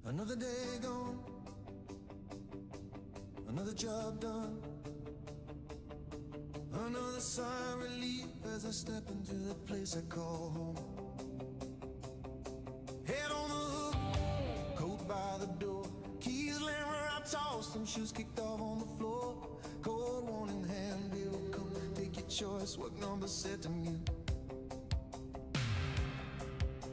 Another day gone, another job done, another sigh of relief as I step into the place I call home. Head on the hook, coat by the door, keys laying where I tossed them, shoes kicked off on the floor. Cold one in hand, bill come, take your choice, what number set to mute.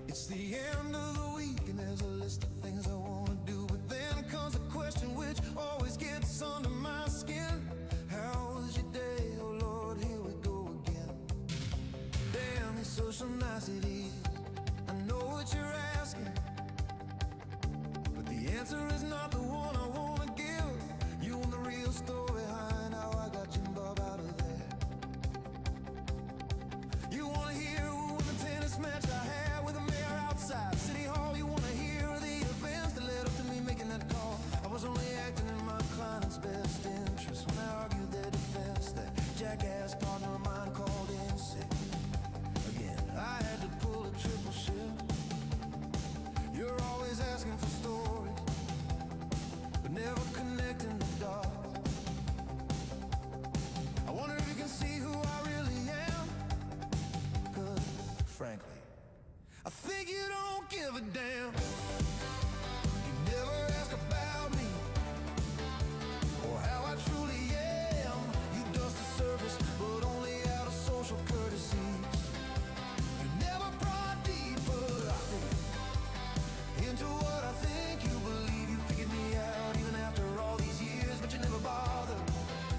It's the end of the week and there's a list of things I wanna do, but then comes a question which always gets under my skin. How was your day? Oh Lord, here we go again. Damn, these social niceties, I know what you're asking, but the answer is not the one I wanna give. You want the real story behind how I got Jim Bob out of there. You wanna hear who won the tennis match I had with a mayor outside City Hall. You wanna hear the events that led up to me making that call. I was only acting in my client's best interest when I argued their defense. That jackass partner of mine called in sick again. I had to pull a triple shift. You're always asking for stories, but never connecting the dots. I wonder if you can see who I really am, 'cause frankly, I think you don't give a damn. You never ask about me or how I truly am. You dust the surface, but only out of social courtesies. You never pry deeper, I think, into what I think you believe. You figured me out even after all these years, but you never bothered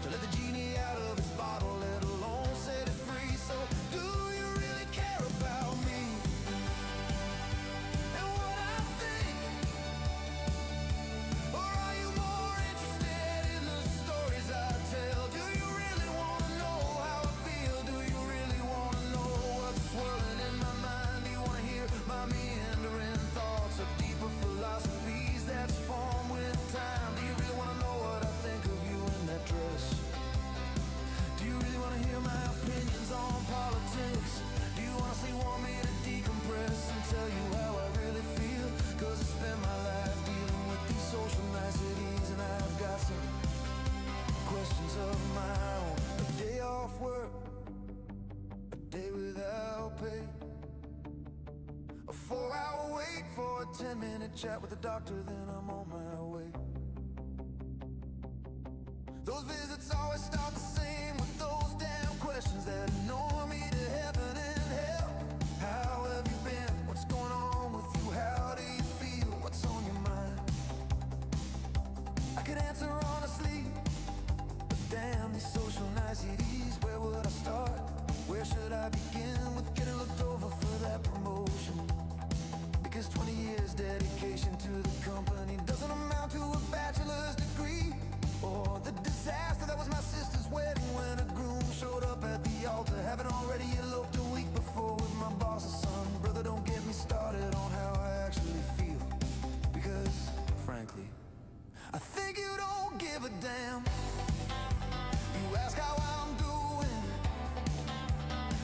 to let the genie out of its bottle, let alone set it free. So do you really care about me and what I think? Or are you more interested in the stories I tell? Do you really want to know how I feel? Do you really want to know what's swirling in my mind? Do you want to hear my meandering thoughts of deeper philosophies that's formed with time? Do you really want to know what I think of you in that dress? Do you really want to hear my opinions on politics? Do you honestly want me to decompress and tell you how I really feel? 'Cause I spend my life dealing with these social niceties, and I've got some questions of my own. A day off work, a day without pay, a 4-hour wait for a 10-minute chat with the doctor, then I'm on my way. Those visits always start the same with those damn questions that annoy me to heaven and hell. How have you been? What's going on with you? How do you feel? What's on your mind? I could answer honestly, but damn these social niceties, where would I start? Where should I begin with getting looked over for that promotion? Because 20 years dedication to the company doesn't amount to a bachelor's degree, or the disaster that was my sister's wedding when a groom showed up at the altar, having already eloped a week before with my boss's son. Brother, don't get me started on how I actually feel, because frankly, I think you don't give a damn. You ask how I'm doing,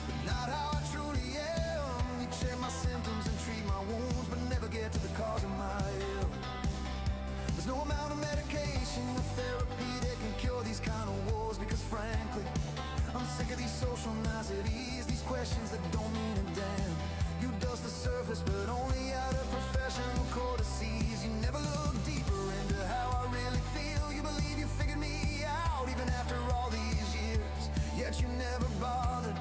but not how I truly am. You check my symptoms and treat my wounds, but never get to the cause of my ill. There's no amount of medication or therapy that can cure these kind of wars, because frankly, I'm sick of these social niceties, these questions that don't mean a damn. You dust the surface, but only out of professional courtesies. You never look deeper into how I really feel. You believe you figured me out even after all these years, yet you never bothered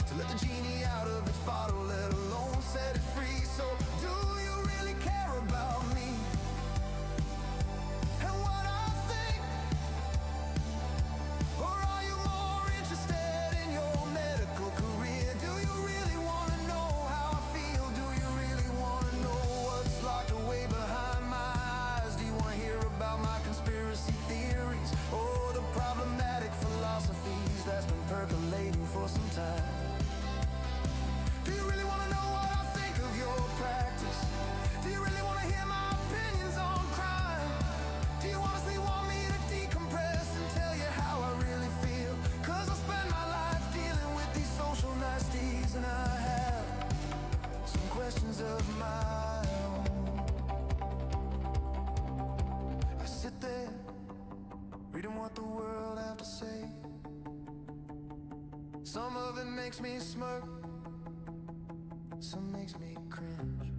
to let the genie out of its bottle, let alone set it free. So do you really care about me and what I think? Or are you more interested in your medical career? Do you really want to know how I feel? Do you really want to know what's locked away behind my eyes? Do you want to hear about my conspiracy theories or the problematic philosophies that's been percolating for some time? Do you really want to know what I think of your practice? Do you really want to hear my opinions on crime? Do you honestly want me to decompress and tell you how I really feel? 'Cause I spend my life dealing with these social niceties, and I have some questions of my own. hearing what the world have to say. Some of it makes me smirk, some makes me cringe.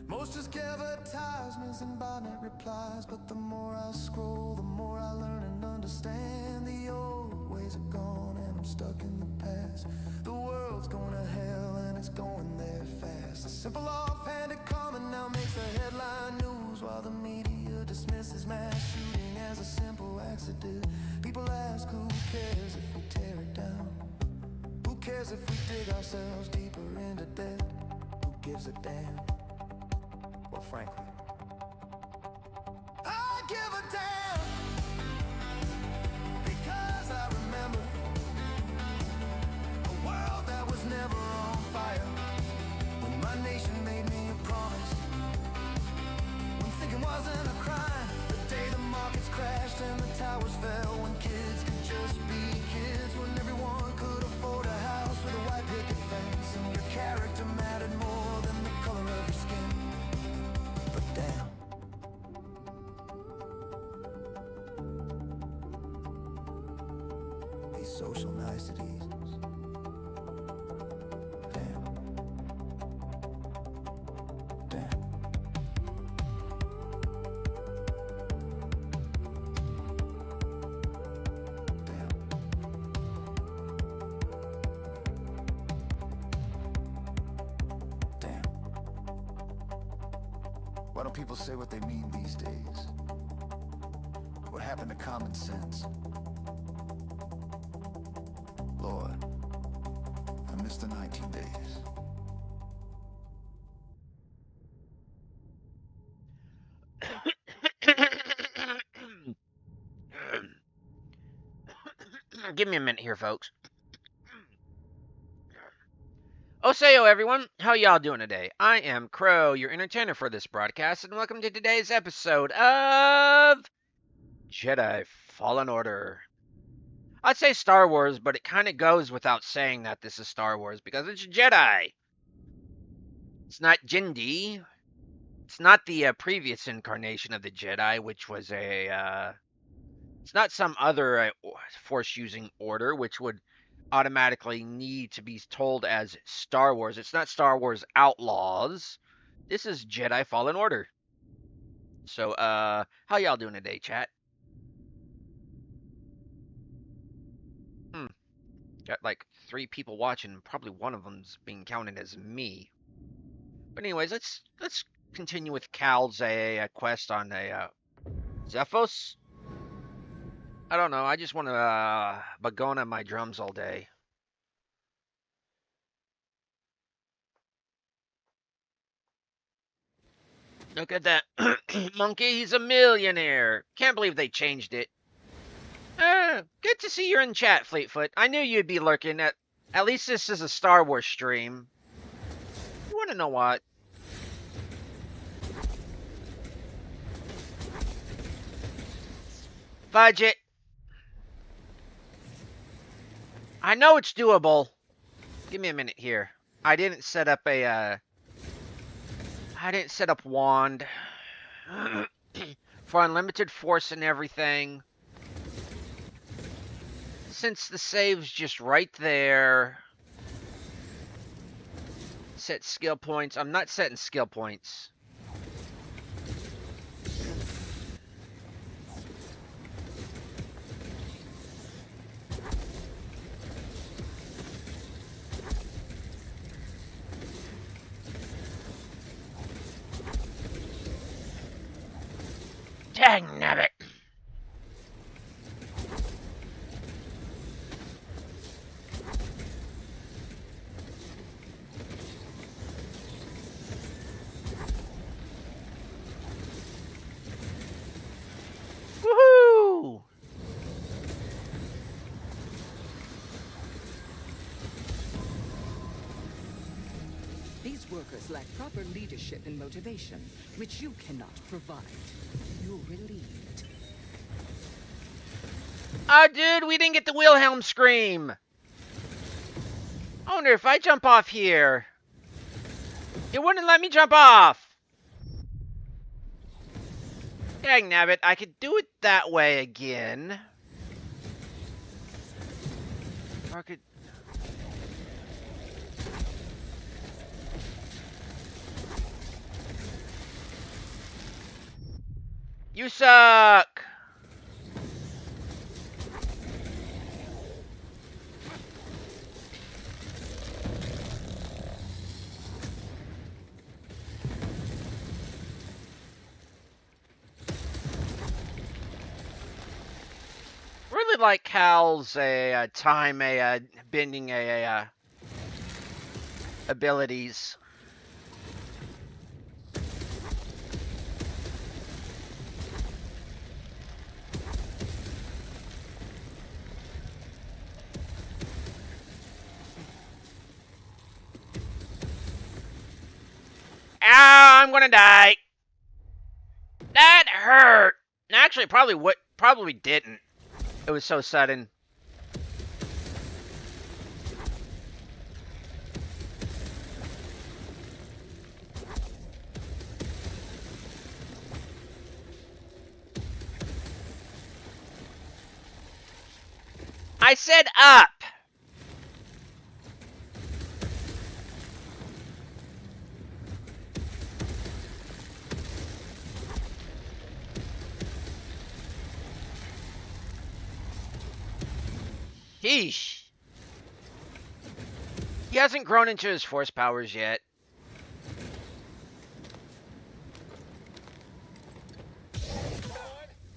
Most just give advertisements and bonnet replies, but the more I scroll, the more I learn and understand. The old ways are gone and I'm stuck in the past. The world's going to hell and it's going there fast. A simple offhanded comment now makes the headline news, while the media dismisses mass shooting as a simple accident. People ask, who cares if we tear it down? Who cares if we dig ourselves deeper into debt? Who gives a damn? Well, frankly, I give a damn, because I remember a world that was never on fire, when my nation made me a promise, when thinking wasn't a crime, the day the markets crashed and the towers fell, when kids could just be kids, when everyone could afford a house with a white picket fence, and your character mattered more than the color of your skin. But damn, these social niceties. Damn. Damn. Damn. Damn. Why don't people say what they mean these days? What happened to common sense? Lord, I miss the 19 days. Give me a minute here, folks. Osayo, everyone. How y'all doing today? I am Crow, your entertainer for this broadcast, and welcome to today's episode of Jedi Fallen Order. I'd say Star Wars, but it kind of goes without saying that this is Star Wars because it's Jedi. It's not Jindy. It's not the previous incarnation of the Jedi, which was a... it's not some other Force-using order, which would automatically need to be told as Star Wars. It's not Star Wars Outlaws. This is Jedi Fallen Order. So, how y'all doing today, chat? Got like 3 people watching. Probably one of them's being counted as me. But anyways, let's continue with Cal's quest on a Zephos. I don't know. I just want to Bogano my drums all day. Look at that monkey. He's a millionaire. Can't believe they changed it. Good to see you're in chat, Fleetfoot. I knew you'd be lurking. At least this is a Star Wars stream. You want to know what? Fudge it. I know it's doable. Give me a minute here. I didn't set up a, I didn't set up wand for unlimited force and everything. Since the save's just right there. Set skill points. I'm not setting skill points. Dang nabbit. Woohoo! These workers lack proper leadership and motivation, which you cannot provide. You're relieved. Oh, dude, we didn't get the Wilhelm scream. I wonder if I jump off here. It wouldn't let me jump off. Dang nabbit, I could do it that way again. Or I could... You suck! Really like Cal's time bending abilities. Ow, I'm gonna die. That hurt. Actually, probably didn't. It was so sudden. I said up. Yeesh. He hasn't grown into his force powers yet.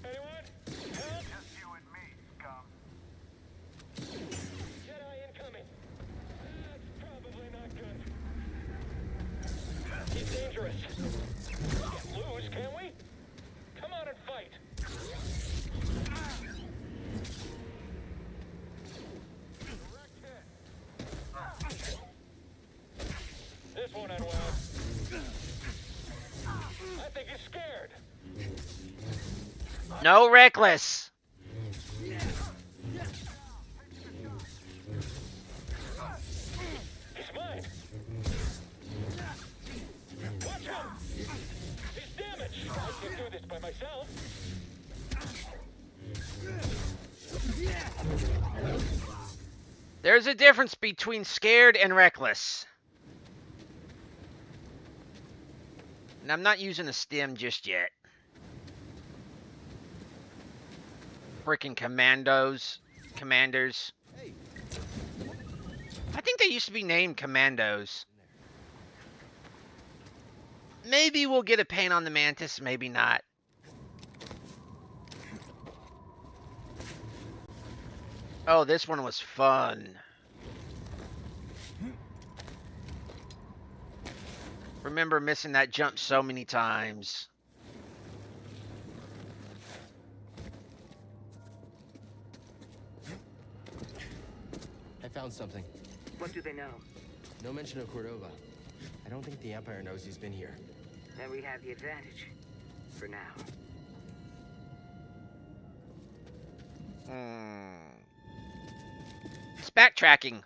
Anyone? Help? Just you and me, scum. Jedi incoming. That's probably not good. He's dangerous. Can't lose, can we? Come on and fight. Direct hit. This won't end well. I think he's scared. No reckless. He's mine. Watch out! He's damaged. I can't do this by myself. There's a difference between scared and reckless. And I'm not using a stem just yet. Freaking commanders. I think they used to be named commandos. Maybe we'll get a paint on the mantis, maybe not. Oh, this one was fun. Remember missing that jump so many times. I found something. What do they know? No mention of Cordova. I don't think the Empire knows he's been here. Then we have the advantage. For now. It's backtracking.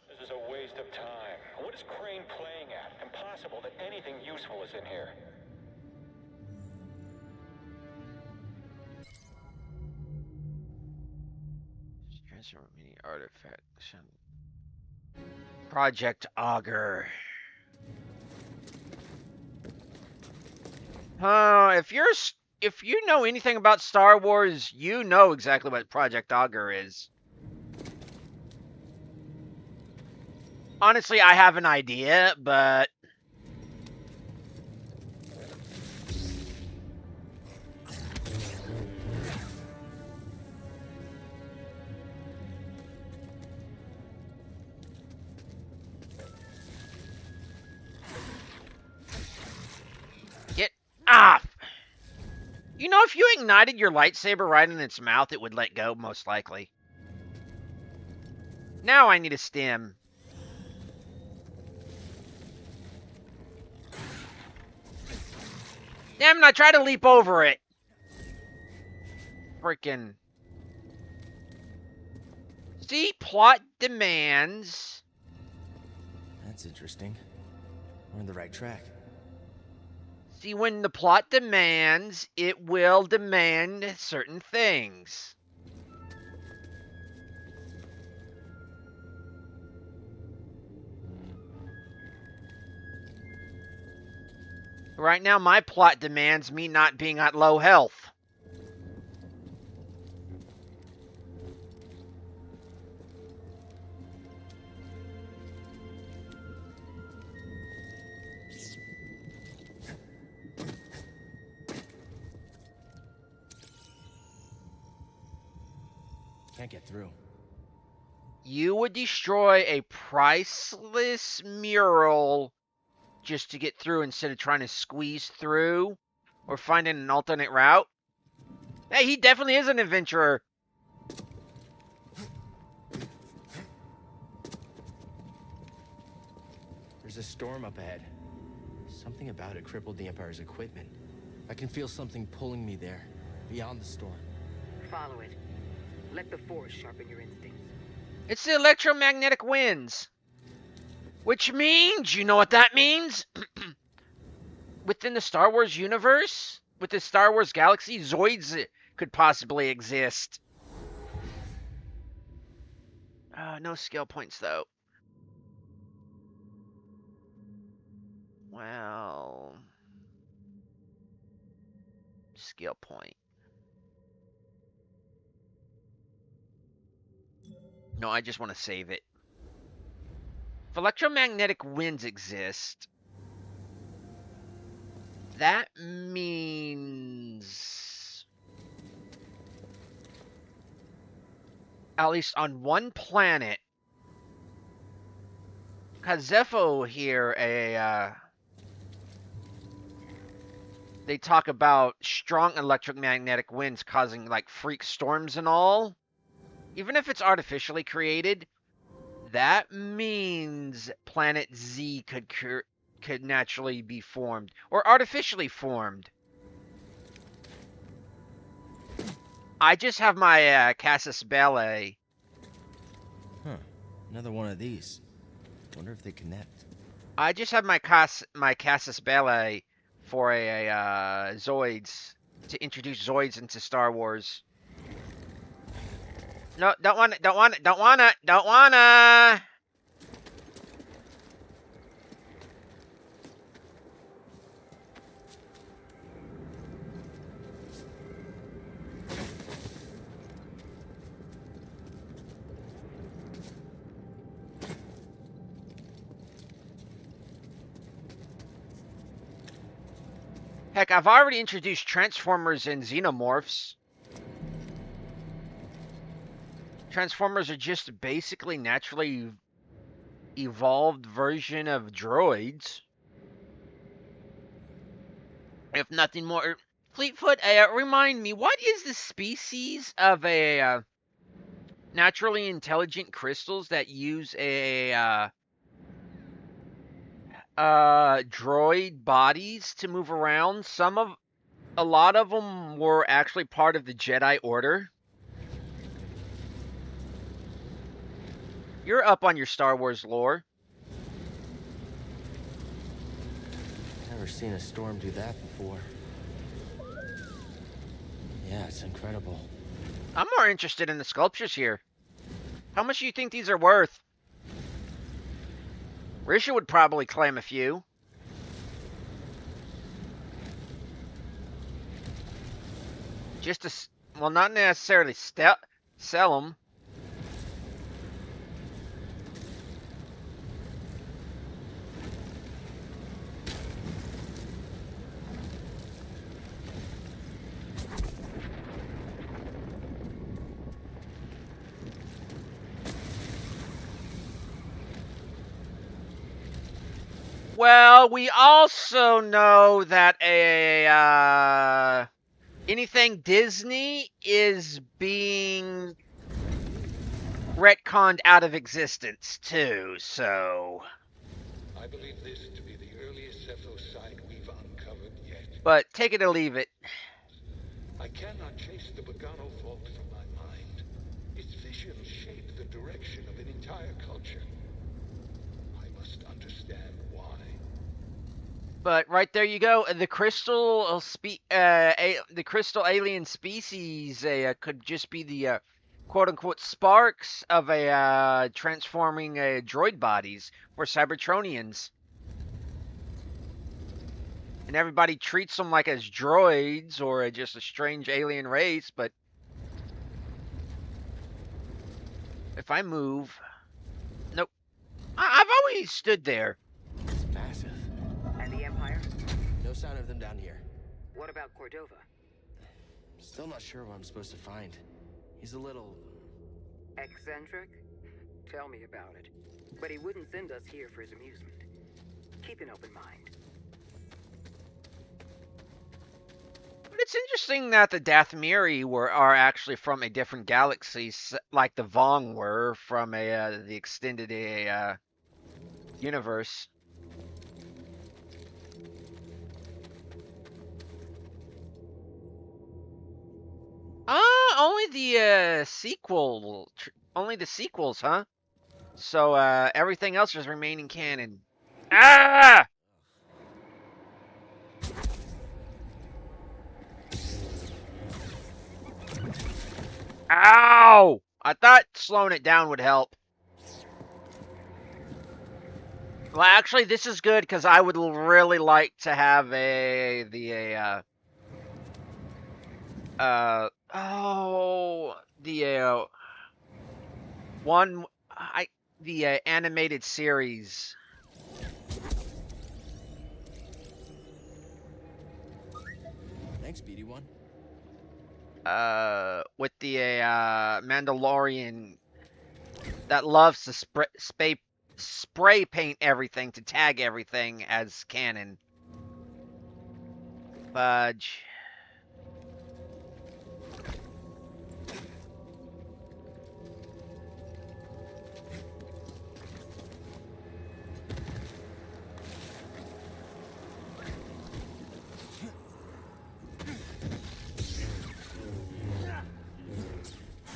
This is a waste of time. What is Crane playing at? Impossible that anything useful is in here. Transfer mini artifact. Project Augur. If you know anything about Star Wars, you know exactly what Project Augur is. Honestly, I have an idea, but get off. You know, if you ignited your lightsaber right in its mouth, it would let go, most likely. Now I need a stem. Damn it, I tried to leap over it. Freaking. See, plot demands. That's interesting. We're on the right track. See, when the plot demands, it will demand certain things. Right now, my plot demands me not being at low health. Can't get through. You would destroy a priceless mural just to get through instead of trying to squeeze through or finding an alternate route. Hey, he definitely is an adventurer. There's a storm up ahead. Something about it crippled the Empire's equipment. I can feel something pulling me there, beyond the storm. Follow it. Let the Force sharpen your instincts. It's the electromagnetic winds. Which means, you know what that means? Within the Star Wars universe, with the Star Wars galaxy, Zoids could possibly exist. No skill points, though. Well... skill point. No, I just want to save it. If electromagnetic winds exist, that means... at least on one planet, Kazefo here, they talk about strong electromagnetic winds causing like freak storms and all. Even if it's artificially created, that means Planet Z could naturally be formed or artificially formed. I just have my Casus Belli. Huh. Another one of these. Wonder if they connect. I just have my Casus Belli for a Zoids to introduce Zoids into Star Wars. No, don't wanna. Heck, I've already introduced Transformers and Xenomorphs. Transformers are just basically naturally evolved version of droids. If nothing more. Fleetfoot, remind me, what is the species of a naturally intelligent crystals that use a droid bodies to move around? A lot of them were actually part of the Jedi Order. You're up on your Star Wars lore. Never seen a storm do that before. Yeah, it's incredible. I'm more interested in the sculptures here. How much do you think these are worth? Risha would probably claim a few. Just to, well, not necessarily sell them. Well, we also know that anything Disney is being retconned out of existence too, so. I believe this to be the earliest Zepho site we've uncovered yet. But take it or leave it. I cannot chase the Bogano fault from my mind. Its vision shaped the direction of an entire culture. I must understand why. But right there you go. The crystal the crystal alien species could just be the quote unquote sparks of a transforming droid bodies or Cybertronians. And everybody treats them like as droids or just a strange alien race, but if I move, nope. I've always stood there. It's massive. And the Empire? No sign of them down here. What about Cordova? Still not sure what I'm supposed to find. He's a little... Eccentric? Tell me about it. But he wouldn't send us here for his amusement. Keep an open mind. But it's interesting that the Dathmiri are actually from a different galaxy, like the Vong were from the extended universe. Only the only the sequels, huh? So everything else is remaining canon. Ah! Ow! I thought slowing it down would help. Well, actually, this is good because I would really like to have the animated series. Thanks, BD-1. With the Mandalorian that loves to spray paint everything to tag everything as canon. Fudge.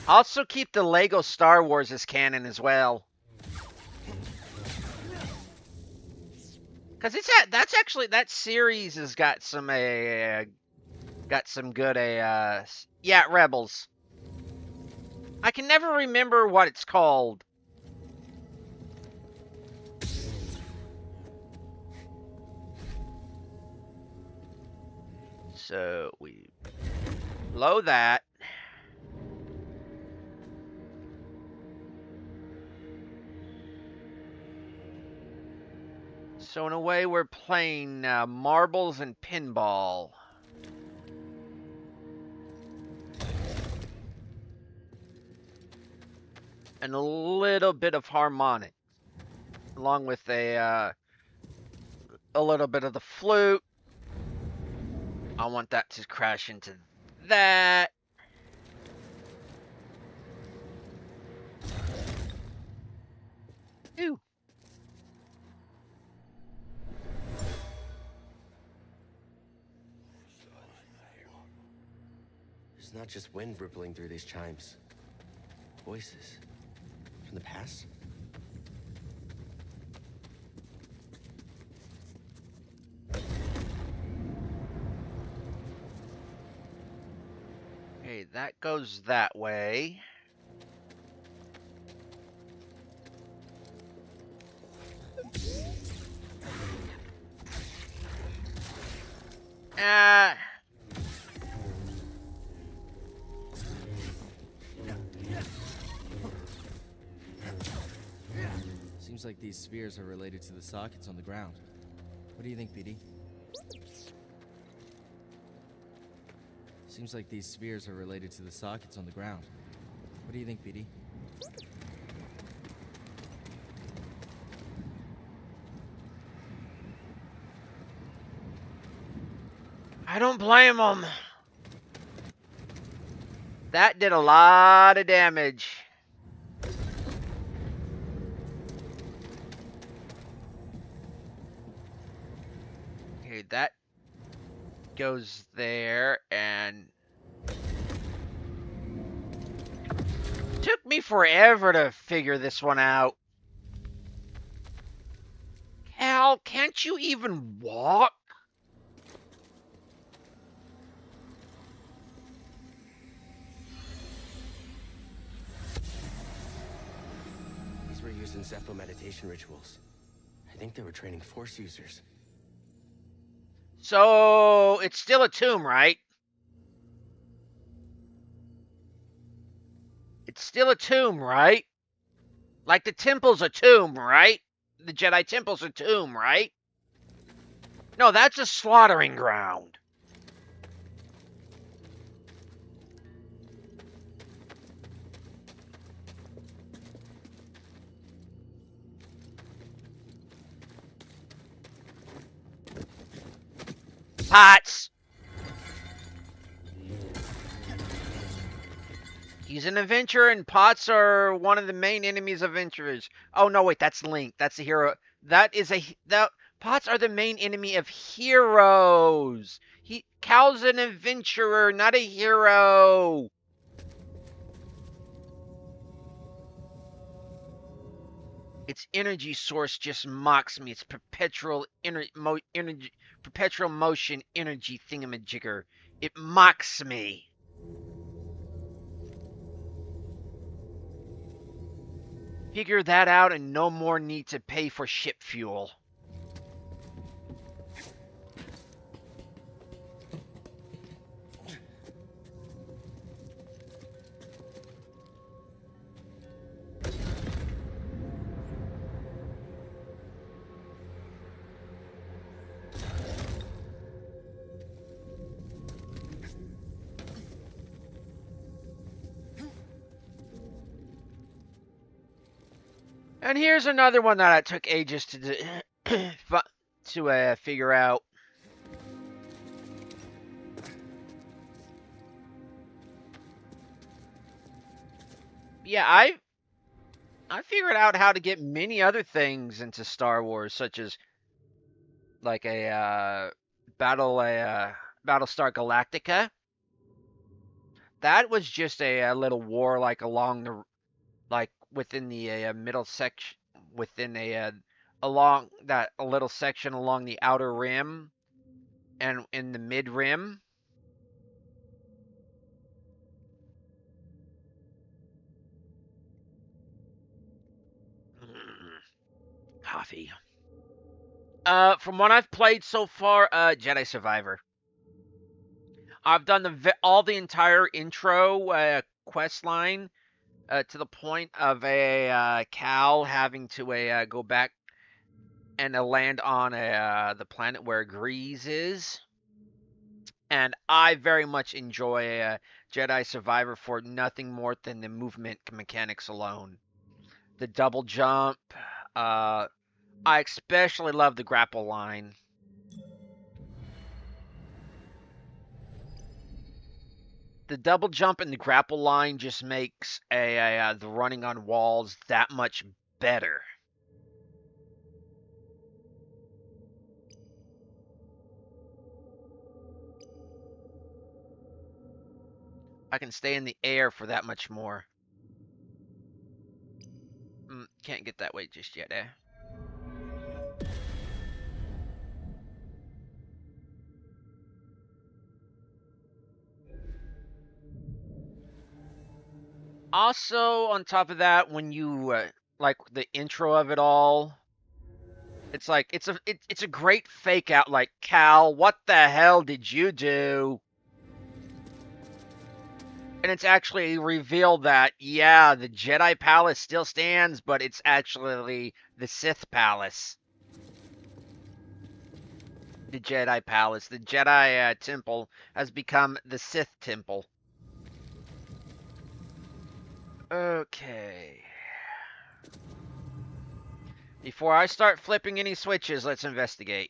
Also keep the Lego Star Wars as canon as well. Cause that's actually that series has got some good yeah, Rebels. I can never remember what it's called. So we blow that. So in a way, we're playing marbles and pinball. And a little bit of harmonic. Along with a little bit of the flute. I want that to crash into that. Ooh. There's not just wind rippling through these chimes. Voices. From the past? Okay, that goes that way. Seems like these spheres are related to the sockets on the ground. What do you think, BD? Seems like these spheres are related to the sockets on the ground. What do you think, BD? I don't blame them. That did a lot of damage. Okay, that goes there and Took me forever to figure this one out. Cal, can't you even walk? These were used in Zepho meditation rituals. I think they were training Force users. So, it's still a tomb, right? It's still a tomb, right? Like the temple's a tomb, right? The Jedi temple's a tomb, right? No, that's a slaughtering ground. Pots! He's an adventurer, and Pots are one of the main enemies of adventurers. Oh no, wait, that's Link. That's the hero. Pots are the main enemy of heroes. Cal's an adventurer, not a hero. Its energy source just mocks me. It's perpetual perpetual motion energy thingamajigger. It mocks me. Figure that out and no more need to pay for ship fuel. And here's another one that I took ages to figure out. Yeah, I figured out how to get many other things into Star Wars, such as like a Battlestar Galactica. That was just a little war like along the within the middle section, within along that a little section along the outer rim and in the mid rim. Coffee. From what I've played so far, Jedi Survivor. I've done all the entire intro quest line to the point of a Cal having to go back and land on the planet where Grease is. And I very much enjoy Jedi Survivor for nothing more than the movement mechanics alone. The double jump. I especially love the grapple line. The double jump and the grapple line just makes the running on walls that much better. I can stay in the air for that much more. Can't get that way just yet, eh? Also, on top of that, when you like the intro of it all, it's like it's a great fake out. Like, Cal, what the hell did you do? And it's actually revealed that, yeah, the Jedi Palace still stands, but it's actually the Sith Palace. The Jedi Palace. The Jedi Temple has become the Sith Temple. Okay. Before I start flipping any switches, let's investigate.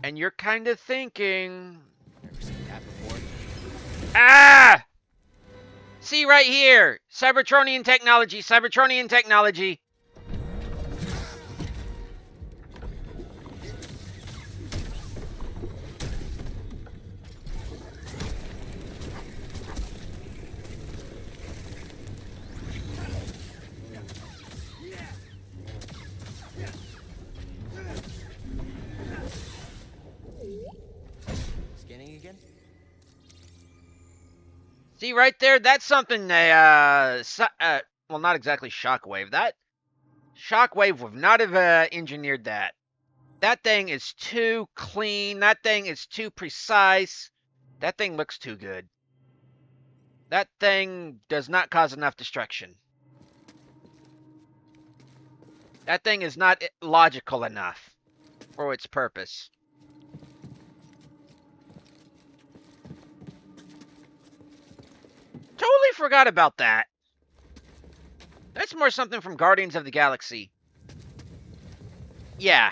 And you're kind of thinking... Never seen that before. Ah! See right here! Cybertronian technology, Cybertronian technology. See right there, that's something well, not exactly Shockwave. That Shockwave would not have engineered that. That thing is too clean. That thing is too precise. That thing looks too good. That thing does not cause enough destruction. That thing is not logical enough for its purpose. Totally forgot about that. That's more something from Guardians of the Galaxy. Yeah.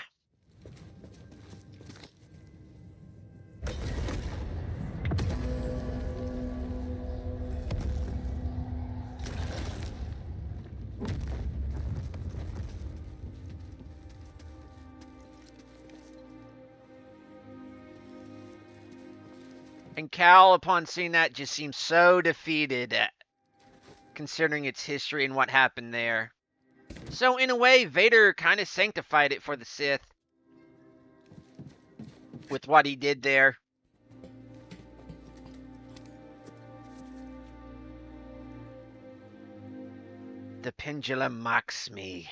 And Cal, upon seeing that, just seems so defeated, considering its history and what happened there. So, in a way, Vader kind of sanctified it for the Sith with what he did there. The pendulum mocks me.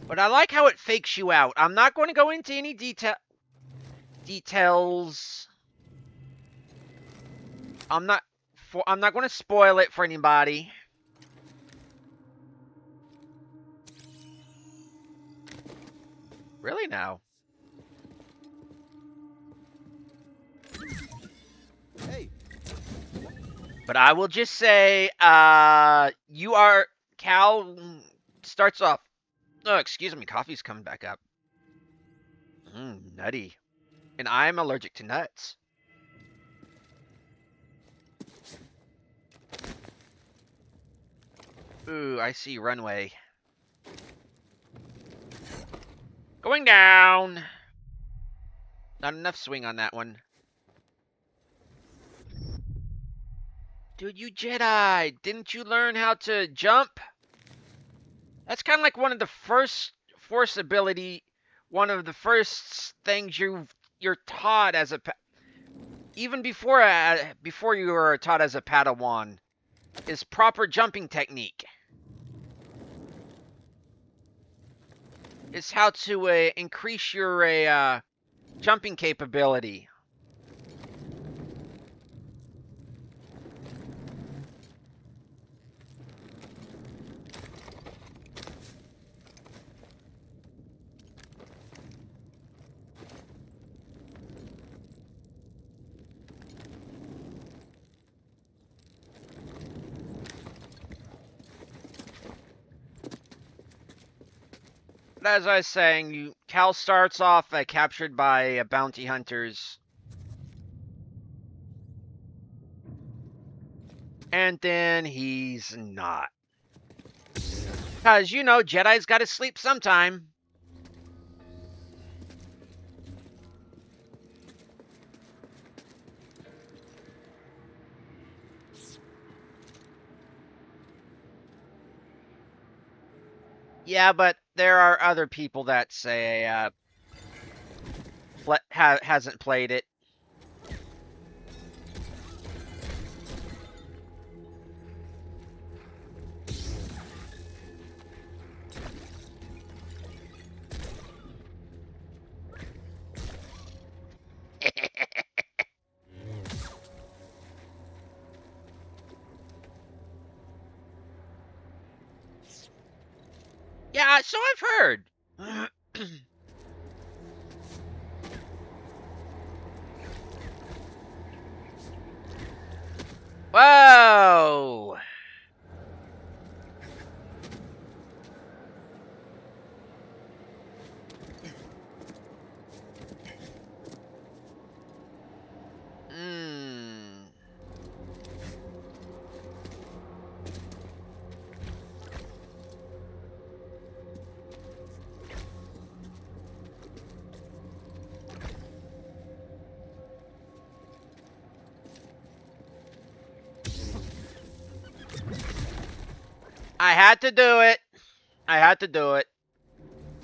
But I like how it fakes you out. I'm not going to go into any details. I'm not going to spoil it for anybody. Really now? Hey. But I will just say, you are Cal starts off. Oh, excuse me, coffee's coming back up. Nutty. And I'm allergic to nuts. Ooh, I see runway. Going down. Not enough swing on that one. Dude, you Jedi. Didn't you learn how to jump? That's kind of like one of the first Force ability, one of the first things you're taught as a even before you were taught as a Padawan is proper jumping technique. It's how to increase your jumping capability. But as I was saying, Cal starts off captured by bounty hunters. And then he's not. Because, you know, Jedi's got to sleep sometime. Yeah, but there are other people that say hasn't played it. Yeah, so I've heard. Whoa! Hmm. I had to do it. I had to do it.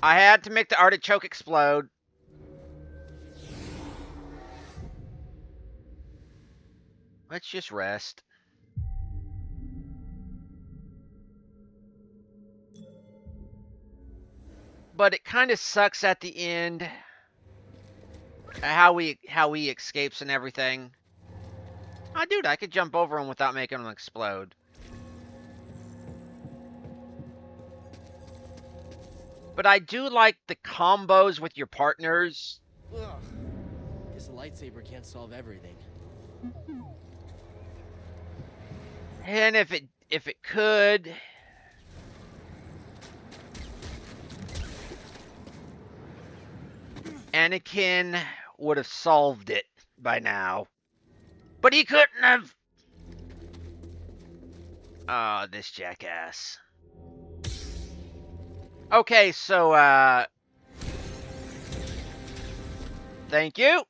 I had to make the artichoke explode. Let's just rest. But it kind of sucks at the end how he escapes and everything. Oh, dude, I could jump over him without making him explode. But I do like the combos with your partners. Ugh. Guess a lightsaber can't solve everything. And if it could, Anakin would have solved it by now. But he couldn't have. Oh, this jackass. Okay, so, thank you.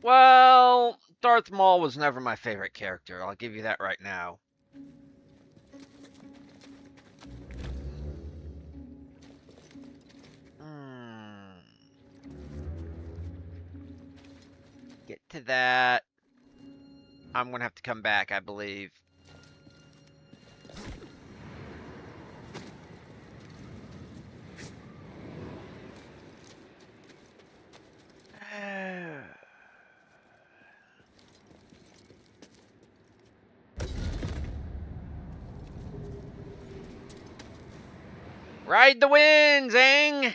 Well, Darth Maul was never my favorite character. I'll give you that right now. Get to that. I'm gonna have to come back, I believe. Ride the wind, Zang!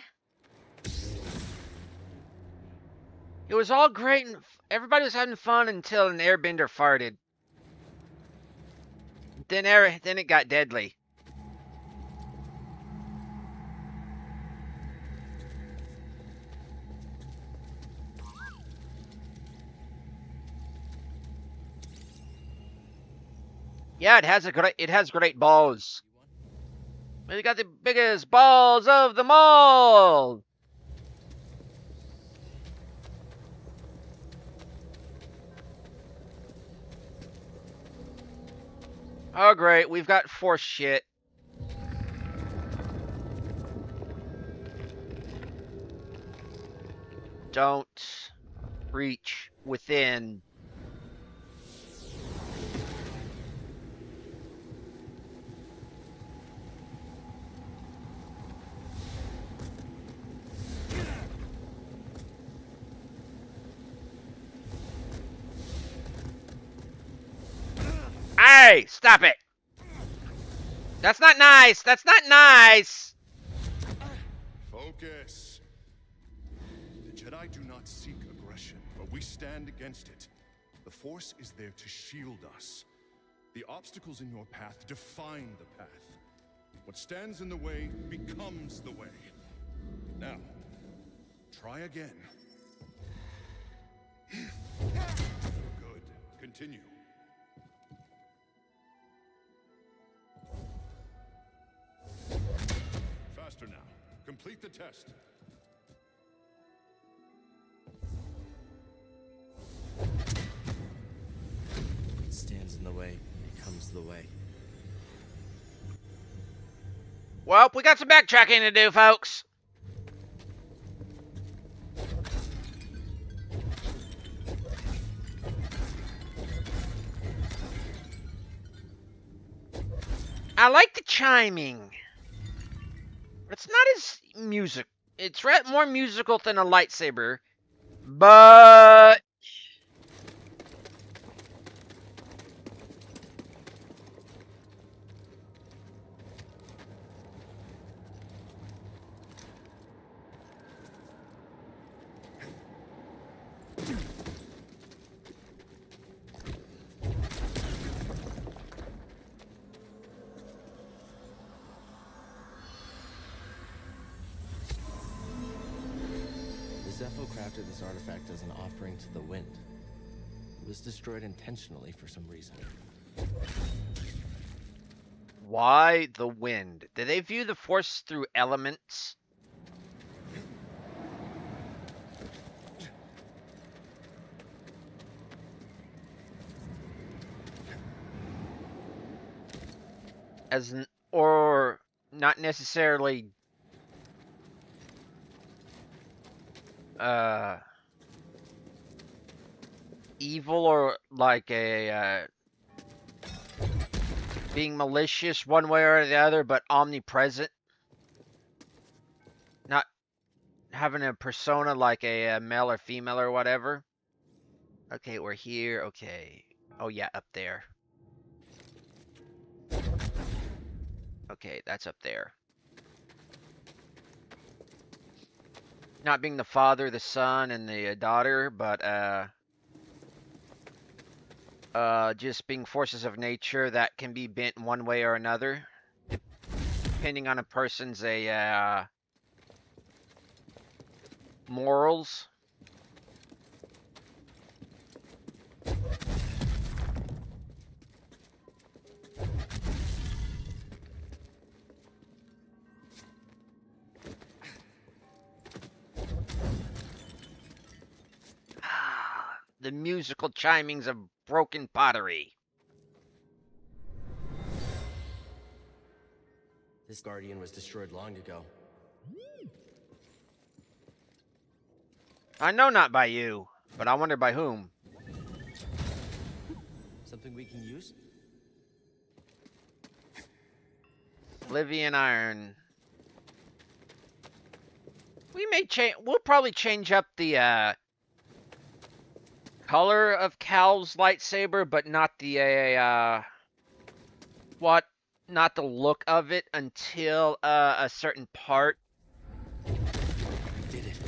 It was all great and everybody was having fun until an airbender farted. Then it got deadly. Yeah, it has great balls. It got the biggest balls of them all. Oh great, we've got force shit. Don't reach within. Hey, stop it. That's not nice. That's not nice. Focus. The Jedi do not seek aggression, but we stand against it. The Force is there to shield us. The obstacles in your path define the path. What stands in the way becomes the way. Now, try again. Good. Continue. Faster now. Complete the test. What stands in the way becomes the way. Well, we got some backtracking to do, folks. I like the chiming. It's not as music. It's more musical than a lightsaber, but Zepho crafted this artifact as an offering to the wind. was destroyed intentionally for some reason. Why the wind? Do they view the Force through elements? Or not necessarily evil, or like a being malicious one way or the other, but omnipresent. Not having a persona like a male or female or whatever. Okay, we're here. Okay. Oh yeah, up there. Okay, that's up there. Not being the father, the son, and the daughter, but just being forces of nature that can be bent one way or another, depending on a person's morals. The musical chimings of broken pottery. This Guardian was destroyed long ago. I know not by you, but I wonder by whom. Something we can use? Livian iron. We may change. We'll probably change up the color of Cal's lightsaber, but not the what? Not the look of it until a certain part. Did it?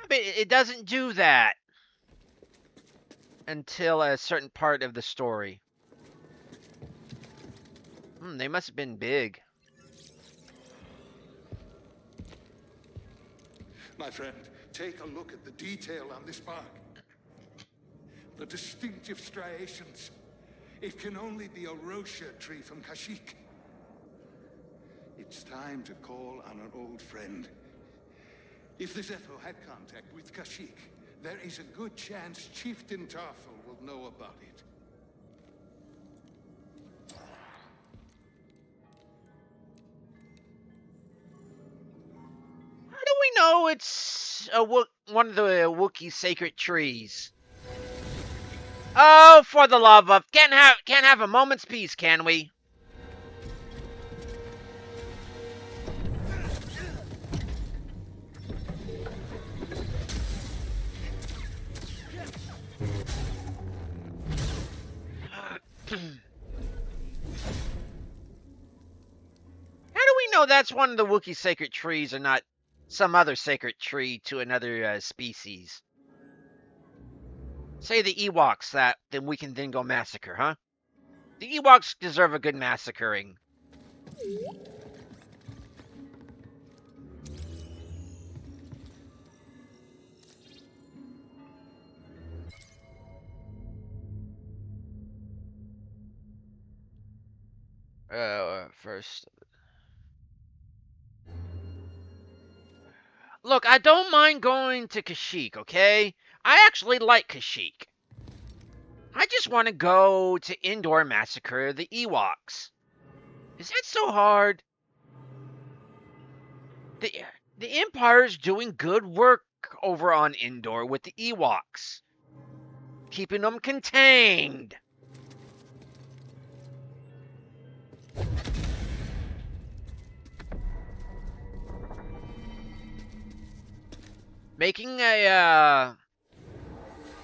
But it doesn't do that until a certain part of the story. They must have been big. My friend, take a look at the detail on this bark. The distinctive striations. It can only be a Rocha tree from Kashyyyk. It's time to call on an old friend. If the Zepho had contact with Kashyyyk, there is a good chance Chieftain Tarful will know about it. How do we know it's one of the Wookiee sacred trees? Oh, for the love of, can't have a moment's peace, can we? How do we know that's one of the Wookiee sacred trees and not some other sacred tree to another species? Say the Ewoks that, then we can then go massacre, huh? The Ewoks deserve a good massacring. First. Look, I don't mind going to Kashyyyk, okay? I actually like Kashyyyk. I just want to go to Endor massacre the Ewoks. Is that so hard? The Empire's doing good work over on Endor with the Ewoks. Keeping them contained. Making a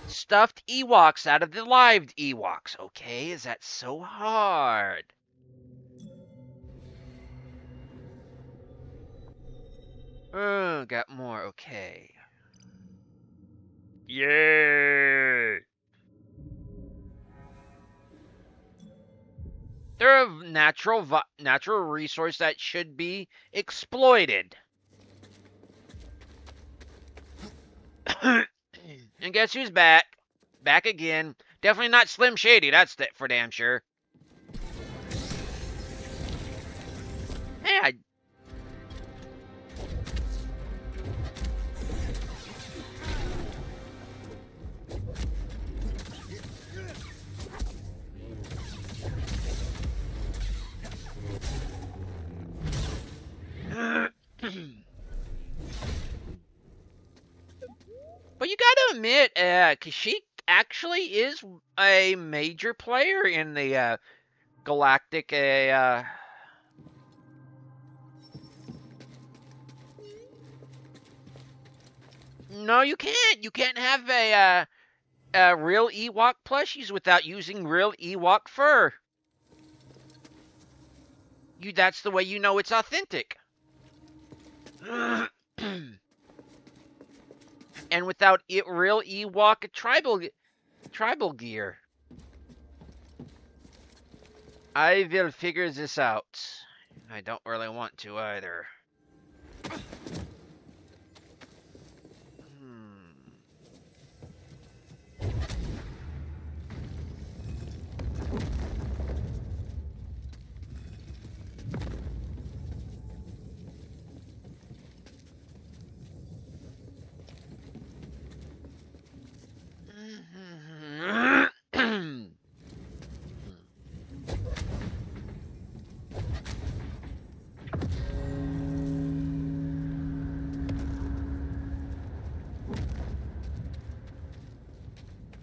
stuffed Ewoks out of the live Ewoks. Okay, is that so hard? Got more. Okay. Yay! They're a natural resource that should be exploited. And guess who's back? Back again. Definitely not Slim Shady, that's for damn sure. Hey, but you gotta admit, Kashyyyk actually is a major player in the galactic. No, you can't. You can't have a real Ewok plushies without using real Ewok fur. That's the way you know it's authentic. And without real Ewok tribal gear. I will figure this out. I don't really want to either.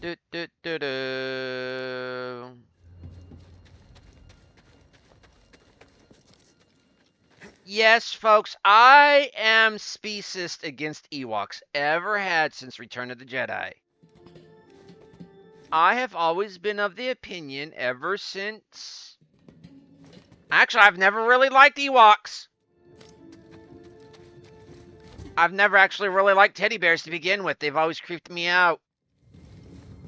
Do, do, do, do. Yes, folks, I am speciest against Ewoks, ever had since Return of the Jedi. I have always been of the opinion ever since... Actually, I've never really liked Ewoks. I've never actually really liked teddy bears to begin with. They've always creeped me out.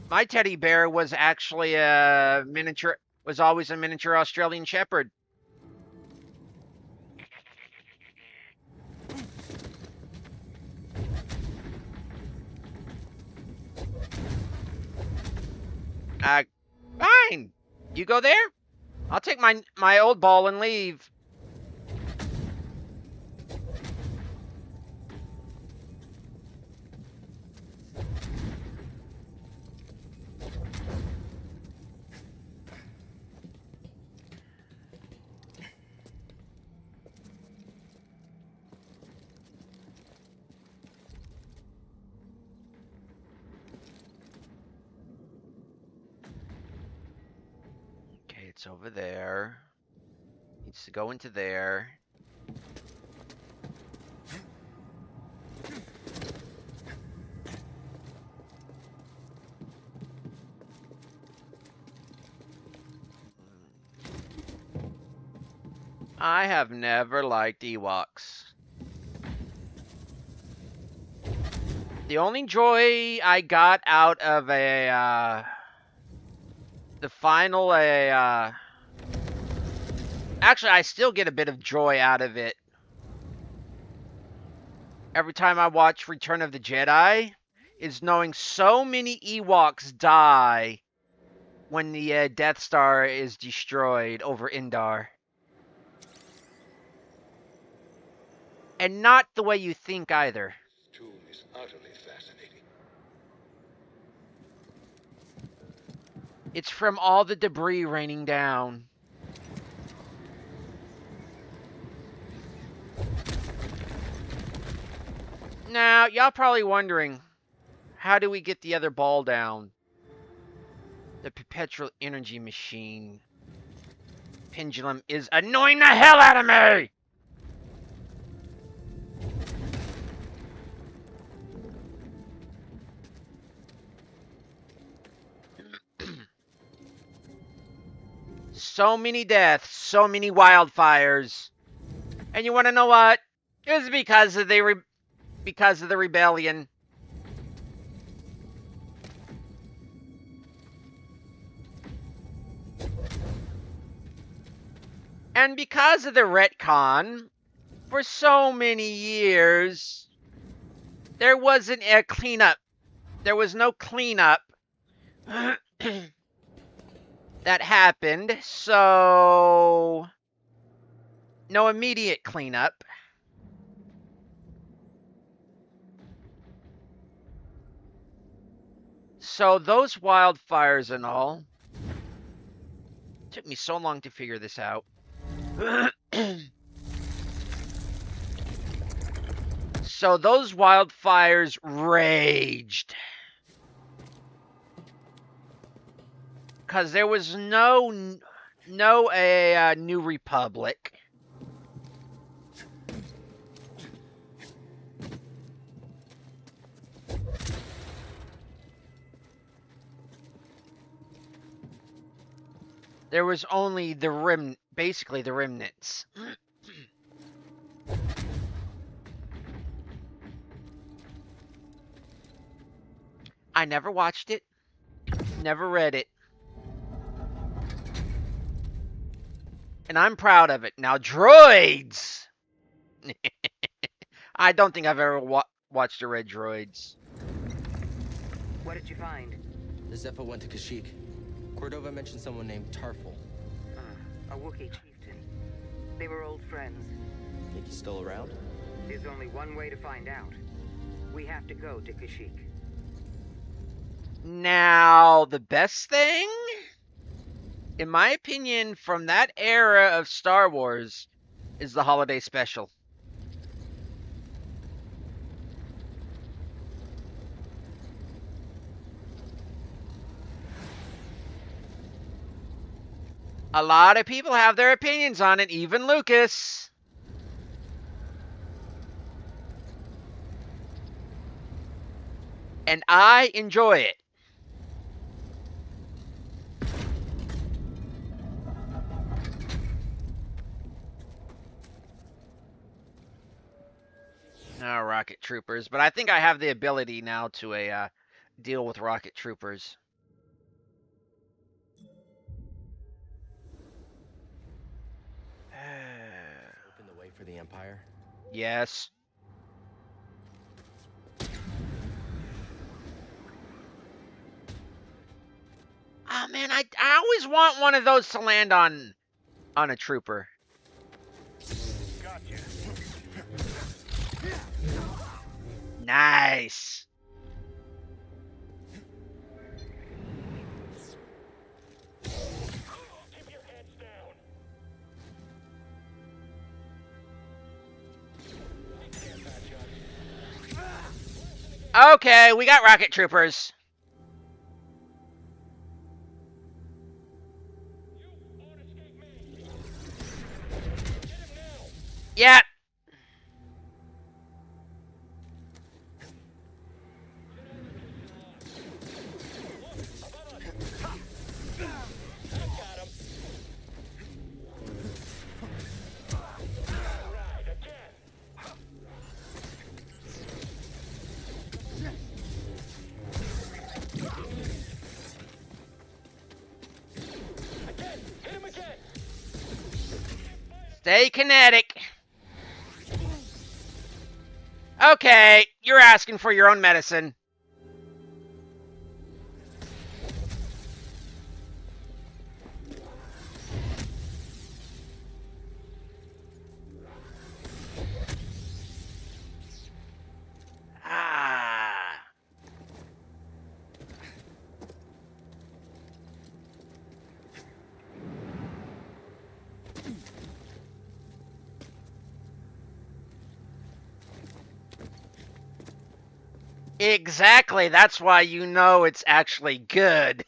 My teddy bear was actually always a miniature Australian Shepherd. Fine. You go there? I'll take my old ball and leave. It's over there. Needs to go into there. I have never liked Ewoks. The only joy I got out of the final actually, I still get a bit of joy out of it every time I watch Return of the Jedi, is knowing so many Ewoks die when the Death Star is destroyed over Indar. And not the way you think either. This tomb is utterly fascinating. It's from all the debris raining down. Now, y'all probably wondering, how do we get the other ball down? The perpetual energy machine. Pendulum is annoying the hell out of me! So many deaths, so many wildfires. And you want to know what? It was because of the rebellion. And because of the retcon, for so many years, there wasn't a cleanup. There was no cleanup that happened, so no immediate cleanup. So those wildfires and all took me so long to figure this out. So those wildfires raged. Because there was no New Republic. There was only basically the remnants. I never watched it, never read it. And I'm proud of it. Now, droids! I don't think I've ever watched or read droids. What did you find? The Zephyr went to Kashyyyk. Cordova mentioned someone named Tarful. A Wookiee chieftain. They were old friends. Think he's still around? There's only one way to find out. We have to go to Kashyyyk. Now, the best thing, in my opinion, from that era of Star Wars, is the holiday special. A lot of people have their opinions on it, even Lucas. And I enjoy it. Oh, rocket troopers. But I think I have the ability now to deal with rocket troopers. Open the way for the Empire? Yes. Oh man, I always want one of those to land on a trooper. Gotcha. Nice. Keep your heads down. Can't match us. Okay, we got rocket troopers. You won't escape me. Get him now. Yeah. Got him. All right, again. Again. Hit him again. Stay kinetic. Okay, you're asking for your own medicine. Ah. Exactly, that's why you know it's actually good.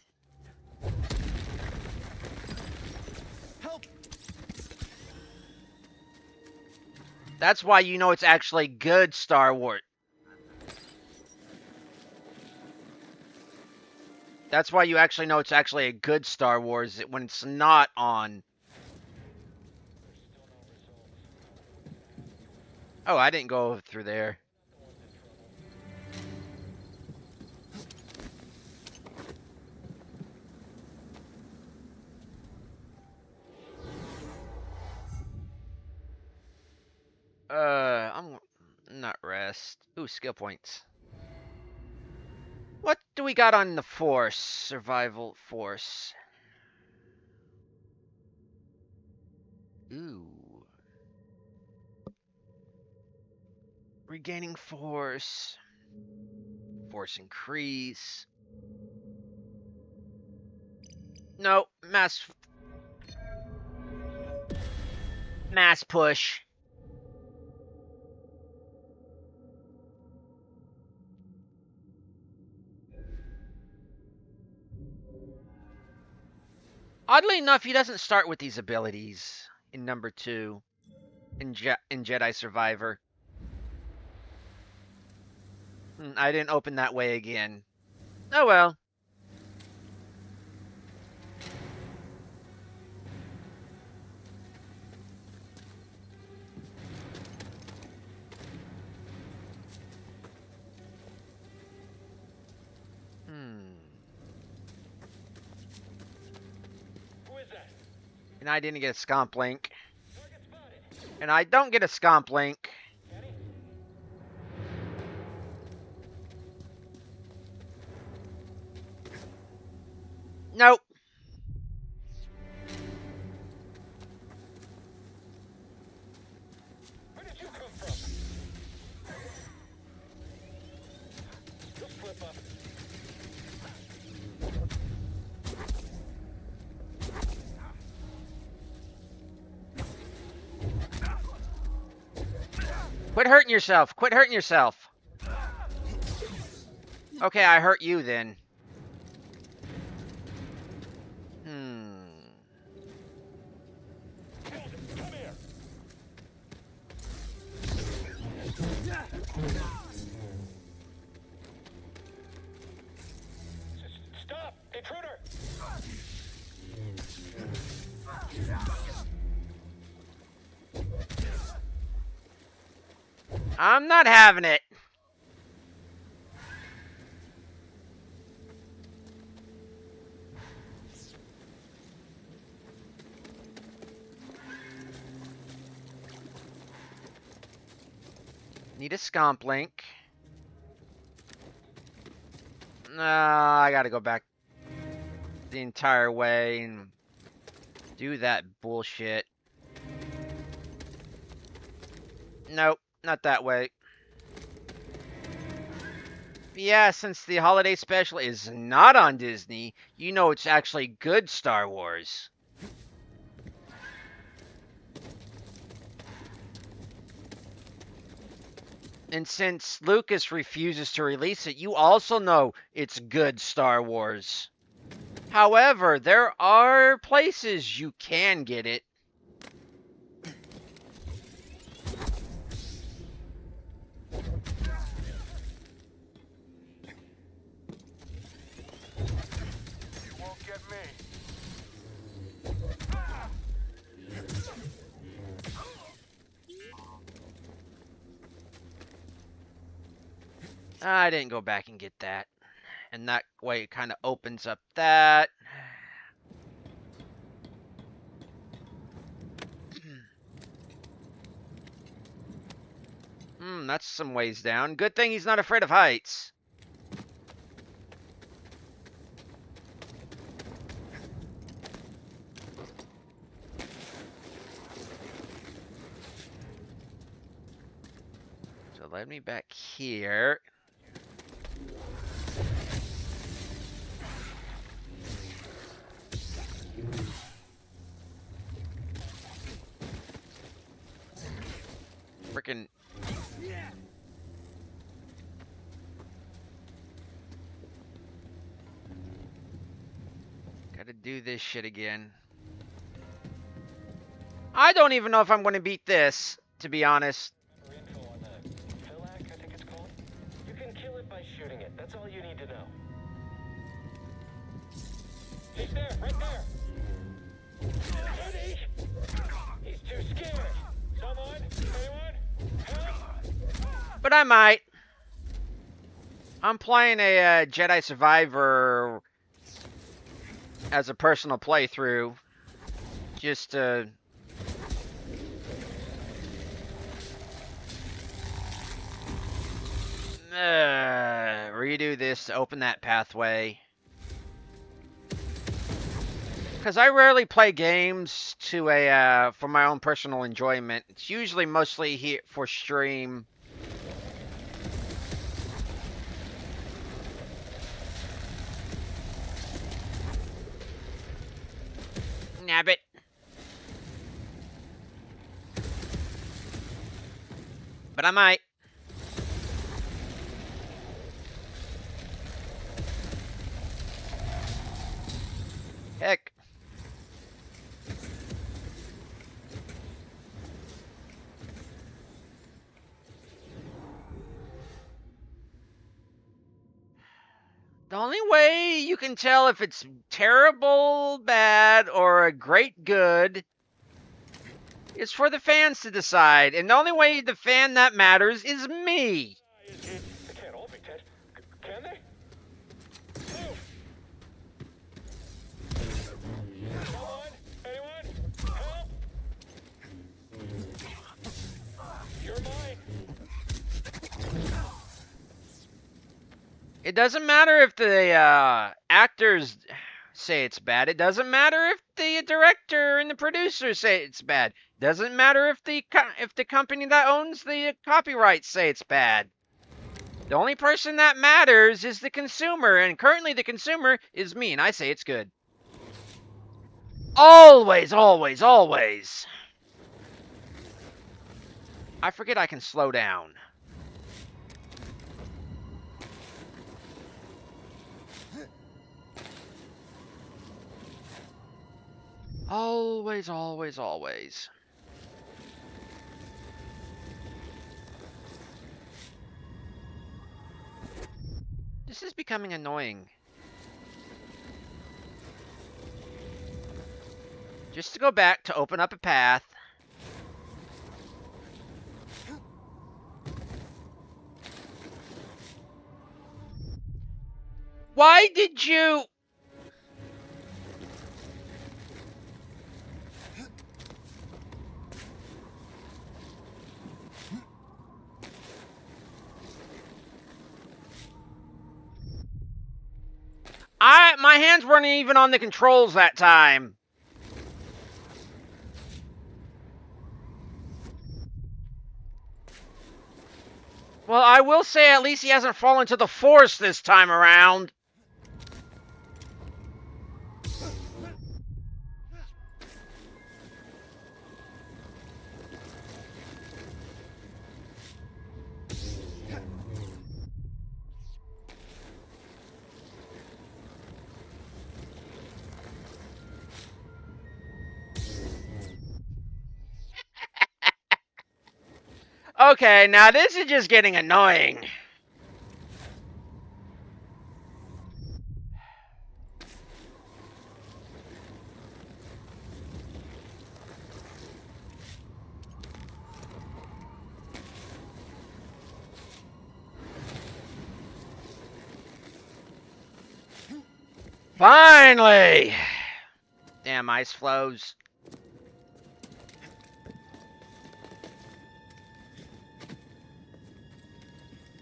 Help! That's why you know it's actually good Star Wars. That's why you actually know it's actually a good Star Wars when it's not on. Oh, I didn't go through there. I'm not rest. Ooh, skill points. What do we got on the Force? Survival Force. Ooh. Regaining Force. Force increase. No, mass push. Oddly enough, he doesn't start with these abilities in number 2 in Jedi Survivor. I didn't open that way again. Oh well. Who is that? And I didn't get a Scomp Link. And I don't get a Scomp Link. Nope. Where did you come from? You'll slip up. Quit hurting yourself. Quit hurting yourself. Okay, I hurt you then. Come here. Stop! Intruder! I'm not having it. Need a Scomp Link. I gotta go back the entire way and do that bullshit. Nope, not that way. Yeah, since the holiday special is not on Disney, you know it's actually good Star Wars. And since Lucas refuses to release it, you also know it's good Star Wars. However, there are places you can get it. You won't get me. I didn't go back and get that. And that way it kind of opens up that. That's some ways down. Good thing he's not afraid of heights. So let me back here. Frickin' gotta do this shit again. I don't even know if I'm gonna beat this, to be honest. Info on that. Philac, I think it's called. You can kill it by shooting it. That's all you need to know. He's there, right there. Ready? He's too scared. Someone? Anyone? Help! But I might. I'm playing a Jedi Survivor as a personal playthrough. Just to... redo this to open that pathway. Because I rarely play games to for my own personal enjoyment. It's usually mostly here for stream. Nabbit. But I might. Heck. The only way you can tell if it's terrible, bad, or a great good is for the fans to decide. And the only way the fan that matters is me. They can't all be dead. Can they? Move! Come on! Anyone? Help! You're mine! It doesn't matter if the actors say it's bad. It doesn't matter if the director and the producer say it's bad. It doesn't matter if the company that owns the copyrights say it's bad. The only person that matters is the consumer, and currently the consumer is me, and I say it's good. Always, always, always. I forget I can slow down. Always, always, always. This is becoming annoying. Just to go back to open up a path. Why did you... My hands weren't even on the controls that time. Well, I will say at least he hasn't fallen to the force this time around. Okay, now this is just getting annoying. Finally! Damn ice flows.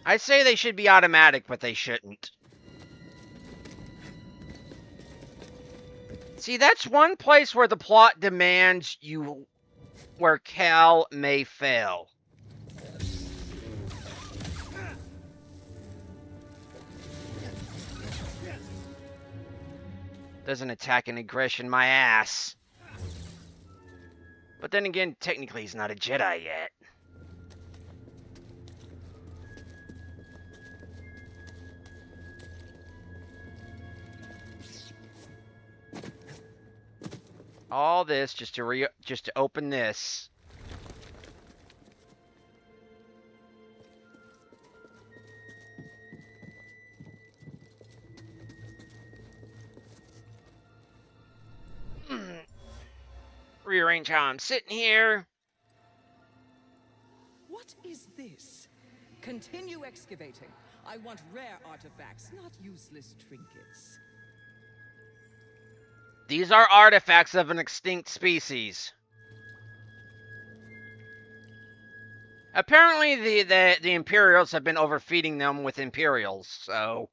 I say they should be automatic, but they shouldn't. See, that's one place where the plot demands you... where Cal may fail. Doesn't attack and aggression my ass. But then again, technically he's not a Jedi yet. All this just to open this. Rearrange how I'm sitting here. What is this? Continue excavating. I want rare artifacts, not useless trinkets. These are artifacts of an extinct species. Apparently, the Imperials have been overfeeding them with Imperials, so.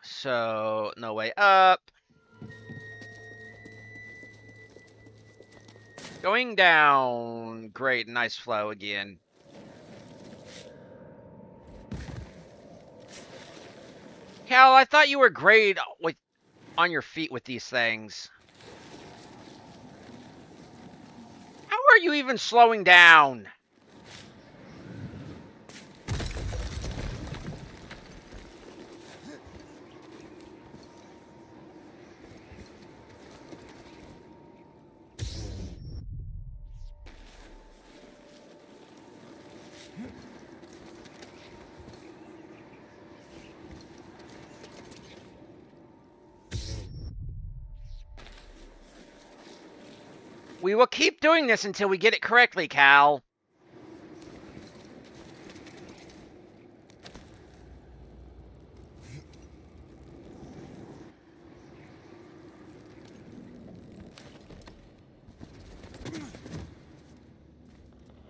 So, no way up. Going down. Great, nice flow again. Cal, I thought you were great with on your feet with these things. How are you even slowing down? We will keep doing this until we get it correctly, Cal.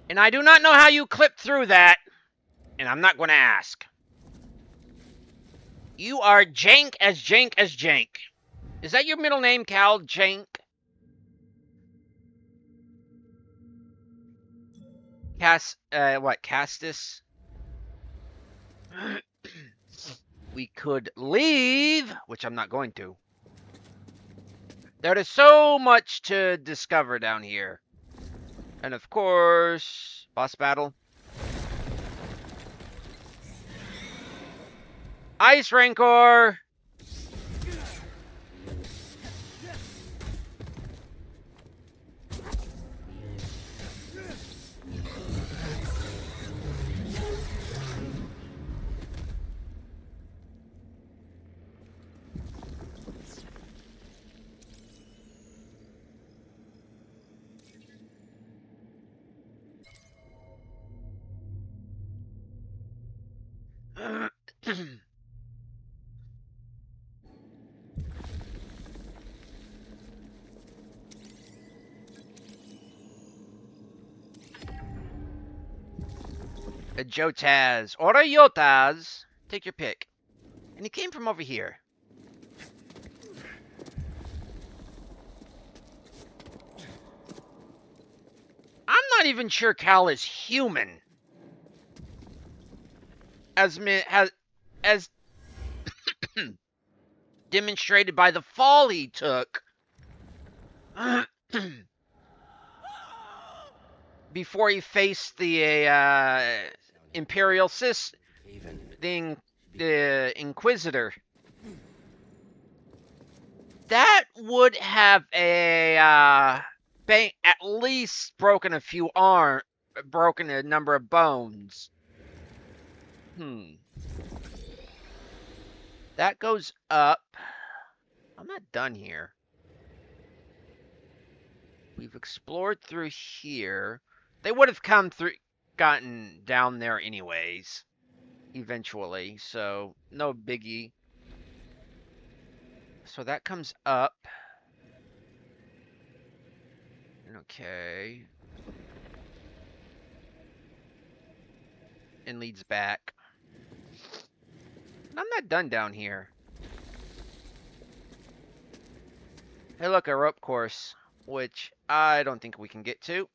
And I do not know how you clipped through that, and I'm not going to ask. You are jank as jank as jank. Is that your middle name, Cal? Jank? What, Castus? We could leave, which I'm not going to. There is so much to discover down here. And of course, boss battle. Ice Rancor! A Jotaz or a Yotaz. Take your pick. And he came from over here. I'm not even sure Cal is human. As demonstrated by the fall he took before he faced the Imperial the Inquisitor. That would have at least broken broken a number of bones. That goes up. I'm not done here. We've explored through here. They would have gotten down there anyways, eventually, so no biggie. So that comes up. Okay. And leads back. I'm not done down here. Hey, look, a rope course, which I don't think we can get to.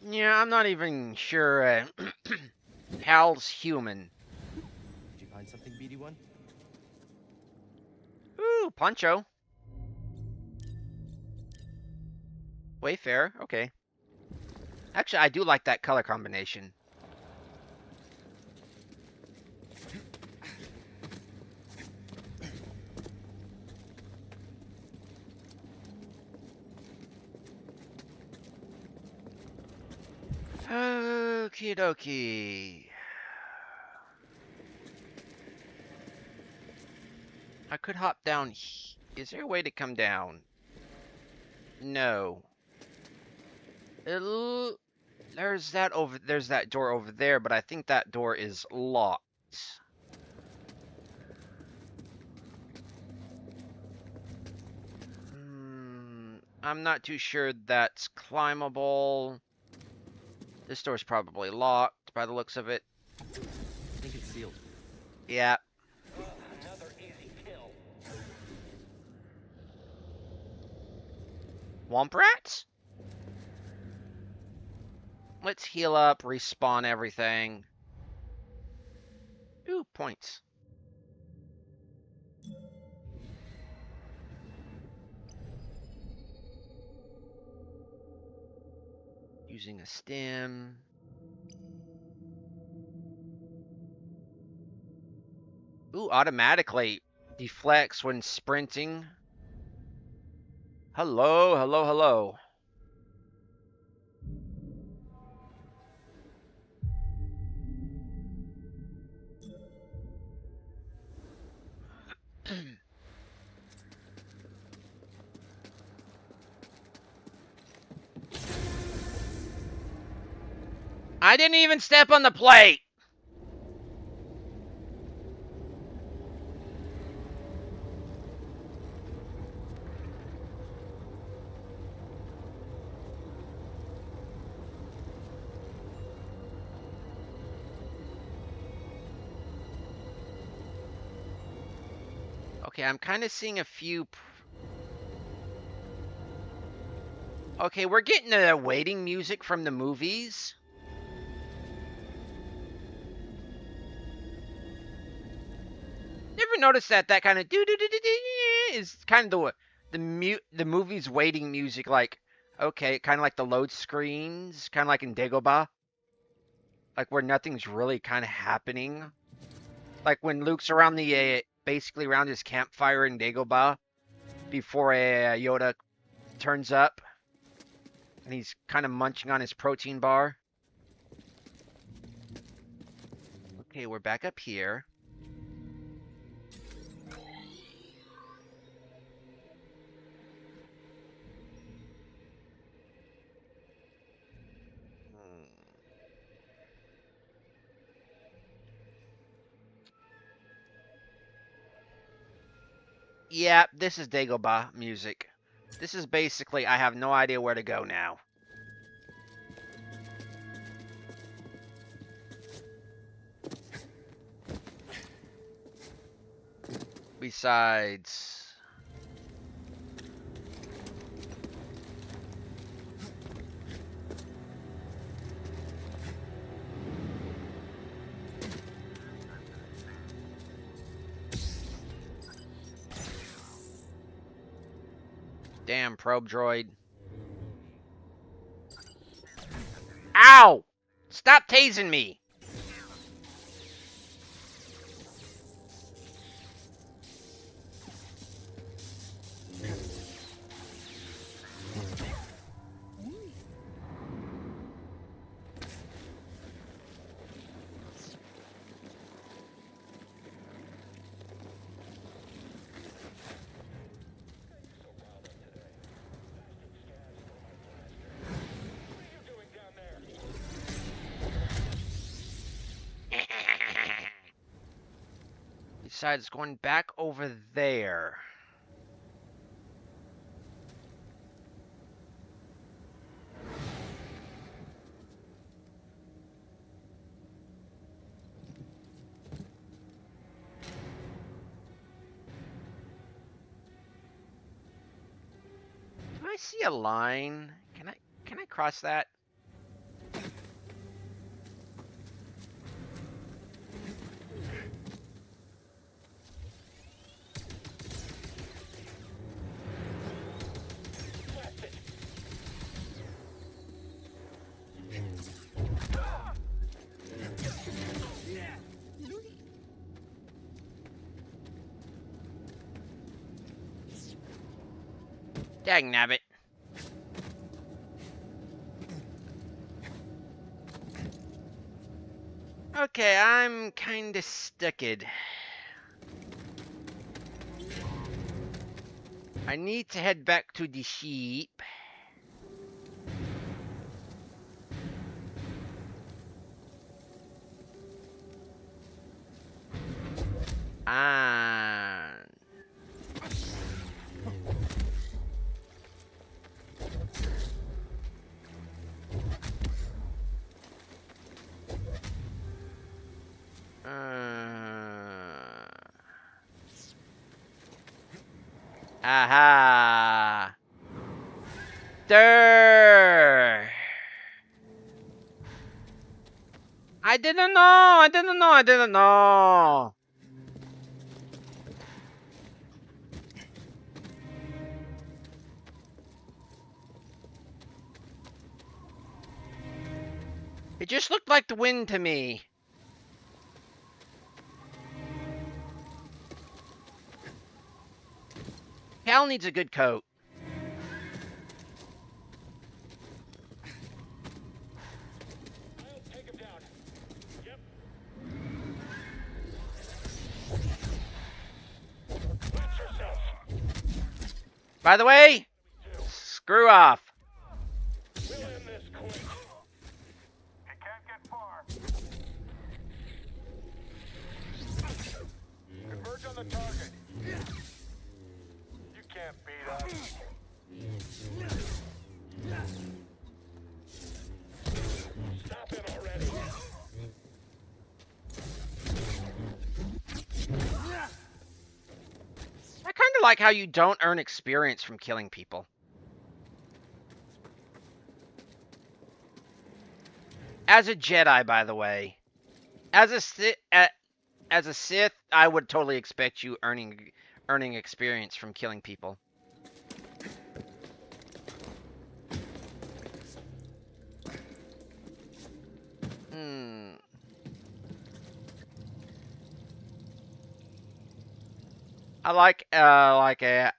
Yeah, I'm not even sure Hal's human. Did you find something, BD1? Ooh, Poncho. Wayfair, okay. Actually, I do like that color combination. Okie dokie. I could hop down. Is there a way to come down? No. There's that door over there, but I think that door is locked. I'm not too sure that's climbable. This door's probably locked by the looks of it. I think it's sealed. Yeah. Another easy kill. Womp rats? Let's heal up, respawn everything. Ooh, points. Using a stem. Ooh, automatically deflects when sprinting. Hello, hello, hello. I didn't even step on the plate. Okay, I'm kind of seeing a few. Okay, we're getting the waiting music from the movies. Never noticed that kind of do do do do do is kind of the movie's waiting music. Like, okay, kind of like the load screens, kind of like in Dagobah, like where nothing's really kind of happening. Like when Luke's around the basically around his campfire in Dagobah before Yoda turns up, and he's kind of munching on his protein bar. Okay, we're back up here. Yeah, this is Dagobah music. This is basically, I have no idea where to go now. Besides... Damn, probe droid. Ow! Stop tasing me! Besides, going back over there. Do I see a line? Can I cross that? Dang nabbit. Okay, I'm kinda stucked. I need to head back to the sheep. Ah. Aha. There. I didn't know. I didn't know. I didn't know. It just looked like the wind to me. Cal needs a good coat. I'll take him down. Yep. Watch yourself. By the way, screw off. We'll end this quick. He can't get far. Converge on the target. You can't beat us. Stop it already. I kind of like how you don't earn experience from killing people. As a Jedi, by the way. As a Sith, I would totally expect you earning experience from killing people. I like a.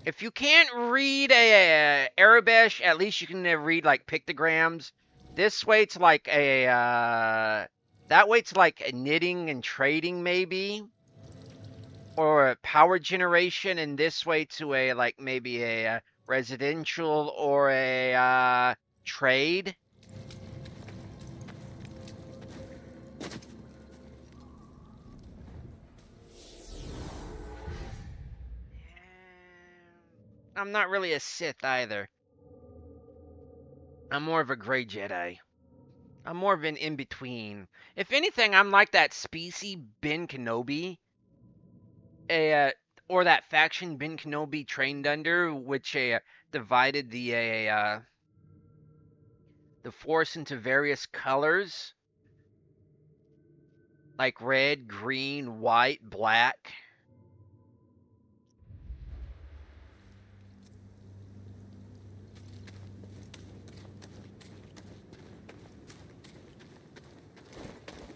If you can't read a Arabic, at least you can read like pictograms. This way it's like a that way it's like a knitting and trading maybe, or a power generation, and this way to a like maybe a residential or a trade. I'm not really a Sith either. I'm more of a gray Jedi. I'm more of an in-between. If anything, I'm like that species Ben Kenobi, or that faction Ben Kenobi trained under, which divided the Force into various colors, like red, green, white, black.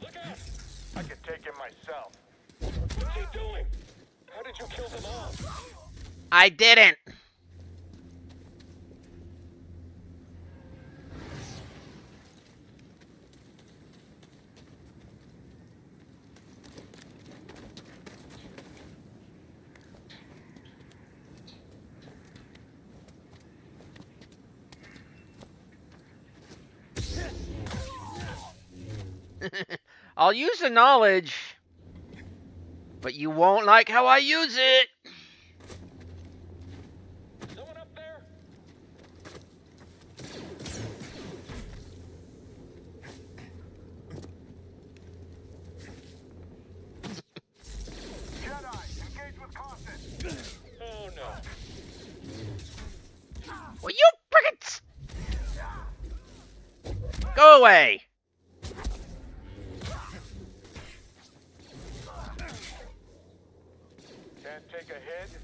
Look out! I can take him myself. What's he doing? How did you kill them all? I didn't. I'll use the knowledge, but you won't like how I use it. Someone up there? Jedi, engage with caution. Oh no. Well, you frickin' go away. Can't take a hit. Hit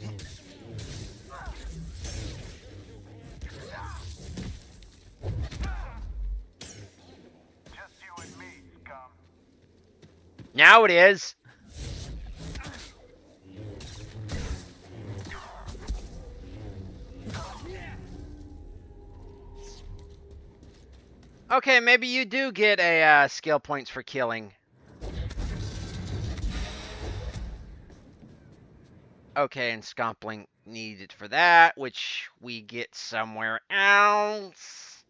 him. Just you and me, scum. Now it is. Okay, maybe you do get a skill points for killing. Okay, and Scompling needed for that, which we get somewhere else.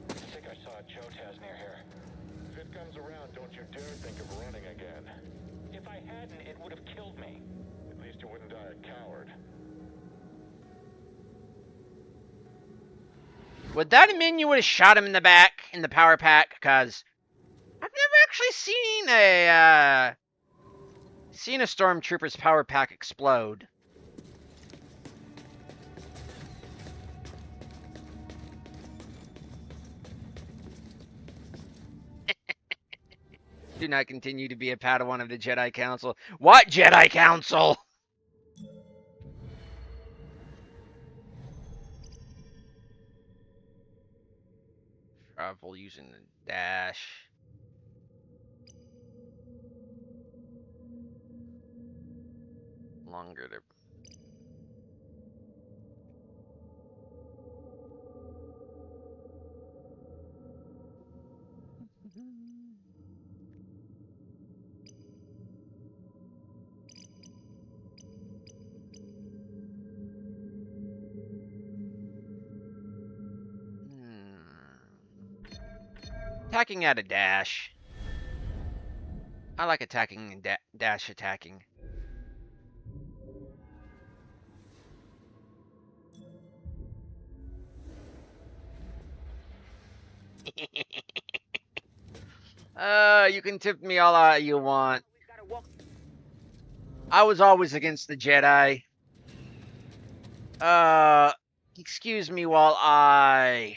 I think I saw a Jotaz near here. If it comes around, don't you dare think of running again. If I hadn't, it would have killed me. At least you wouldn't die a coward. Would that mean you would have shot him in the back in the power pack? Because I've never actually seen a stormtrooper's power pack explode. Do not continue to be a Padawan of the Jedi Council. What Jedi Council? Travel using the dash. Longer to. Attacking at a dash. I like attacking and dash attacking. You can tip me all out you want. I was always against the Jedi. Excuse me while I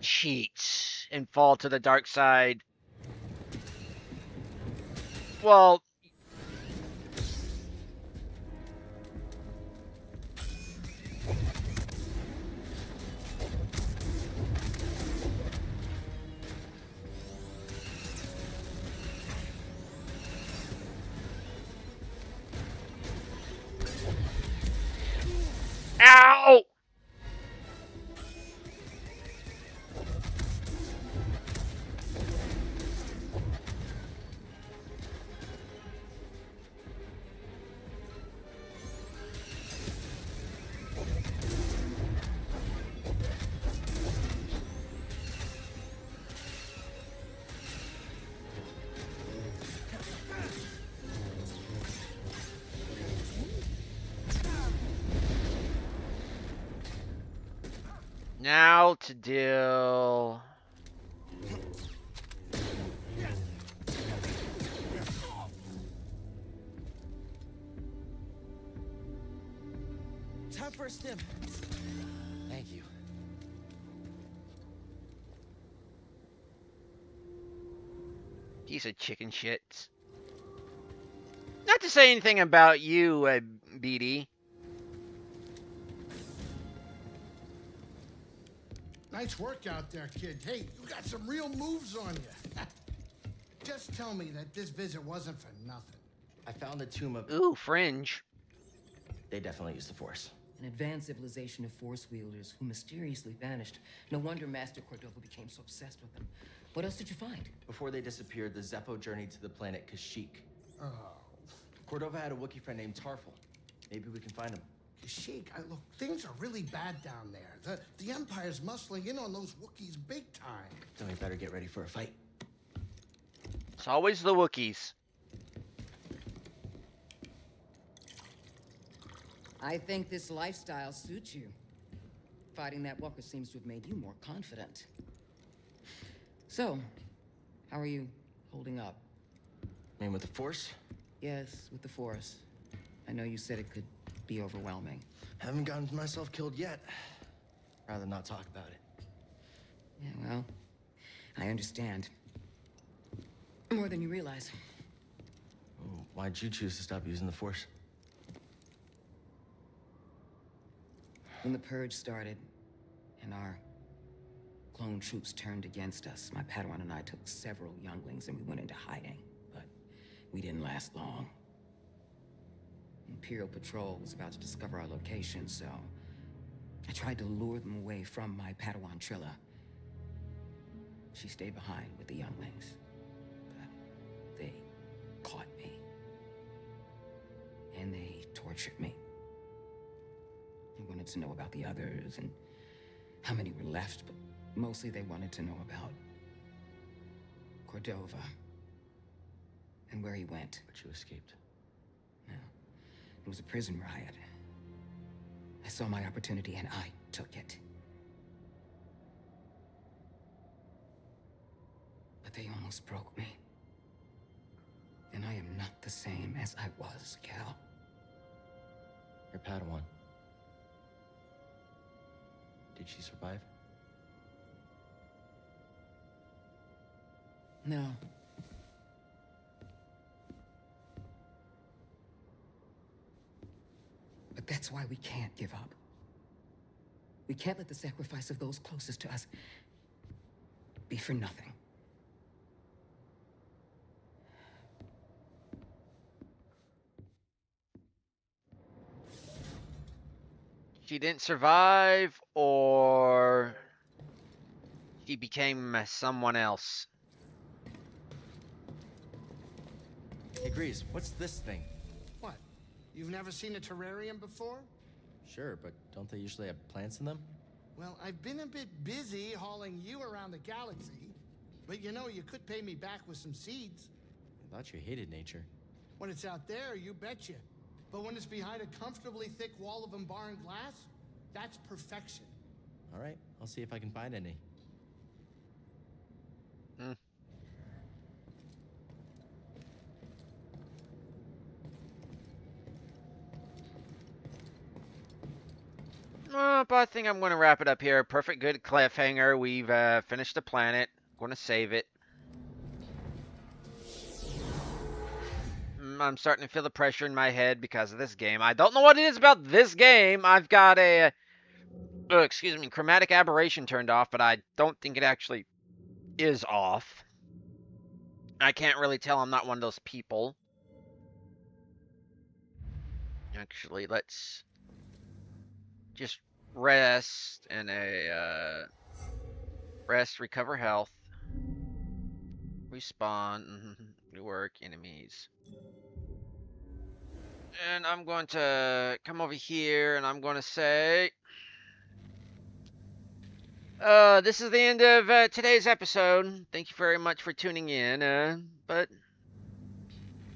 cheat and fall to the dark side. Well, ow! Now to deal. Time for a stim. Thank you. Piece of chicken shit. Not to say anything about you, BD. Nice work out there, kid. Hey, you got some real moves on you. Just tell me that this visit wasn't for nothing. I found the tomb of... Ooh, fringe. They definitely used the Force. An advanced civilization of force wielders who mysteriously vanished. No wonder Master Cordova became so obsessed with them. What else did you find? Before they disappeared, the Zeppo journeyed to the planet Kashyyyk. Oh, Cordova had a Wookiee friend named Tarful. Maybe we can find him. Kashyyyk, look, things are really bad down there. The Empire's muscling in on those Wookiees big time. Then we better get ready for a fight. It's always the Wookiees. I think this lifestyle suits you. Fighting that walker seems to have made you more confident. So, how are you holding up? I mean, with the Force? Yes, with the Force. I know you said it could be overwhelming. Haven't gotten myself killed yet. Rather not talk about it. Yeah, well, I understand. More than you realize. Why'd you choose to stop using the Force? When the Purge started, and our clone troops turned against us, my Padawan and I took several younglings and we went into hiding. But we didn't last long. Imperial Patrol was about to discover our location, so I tried to lure them away from my Padawan Trilla. She stayed behind with the younglings, but they caught me. And they tortured me. They wanted to know about the others and how many were left, but mostly they wanted to know about Cordova and where he went. But you escaped. No, it was a prison riot. I saw my opportunity and I took it. But they almost broke me. And I am not the same as I was, Cal. Your Padawan. Did she survive? No. But that's why we can't give up. We can't let the sacrifice of those closest to us be for nothing. She didn't survive, or she became someone else. Hey, Grease, what's this thing? What? You've never seen a terrarium before? Sure, but don't they usually have plants in them? Well, I've been a bit busy hauling you around the galaxy. But you know, you could pay me back with some seeds. I thought you hated nature. When it's out there, you betcha. But when it's behind a comfortably thick wall of embarring glass, that's perfection. All right, I'll see if I can find any. But I think I'm going to wrap it up here. Perfect, good cliffhanger. We've finished the planet. Going to save it. I'm starting to feel the pressure in my head because of this game. I don't know what it is about this game. I've got a, chromatic aberration turned off, but I don't think it actually is off. I can't really tell. I'm not one of those people. Actually, let's just rest and rest, recover health, respawn, rework enemies. And I'm going to come over here and I'm going to say, this is the end of today's episode. Thank you very much for tuning in. But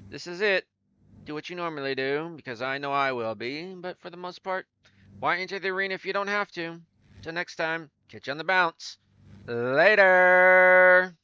this is it. Do what you normally do, because I know I will be. But for the most part, why enter the arena if you don't have to? Till next time, catch you on the bounce. Later!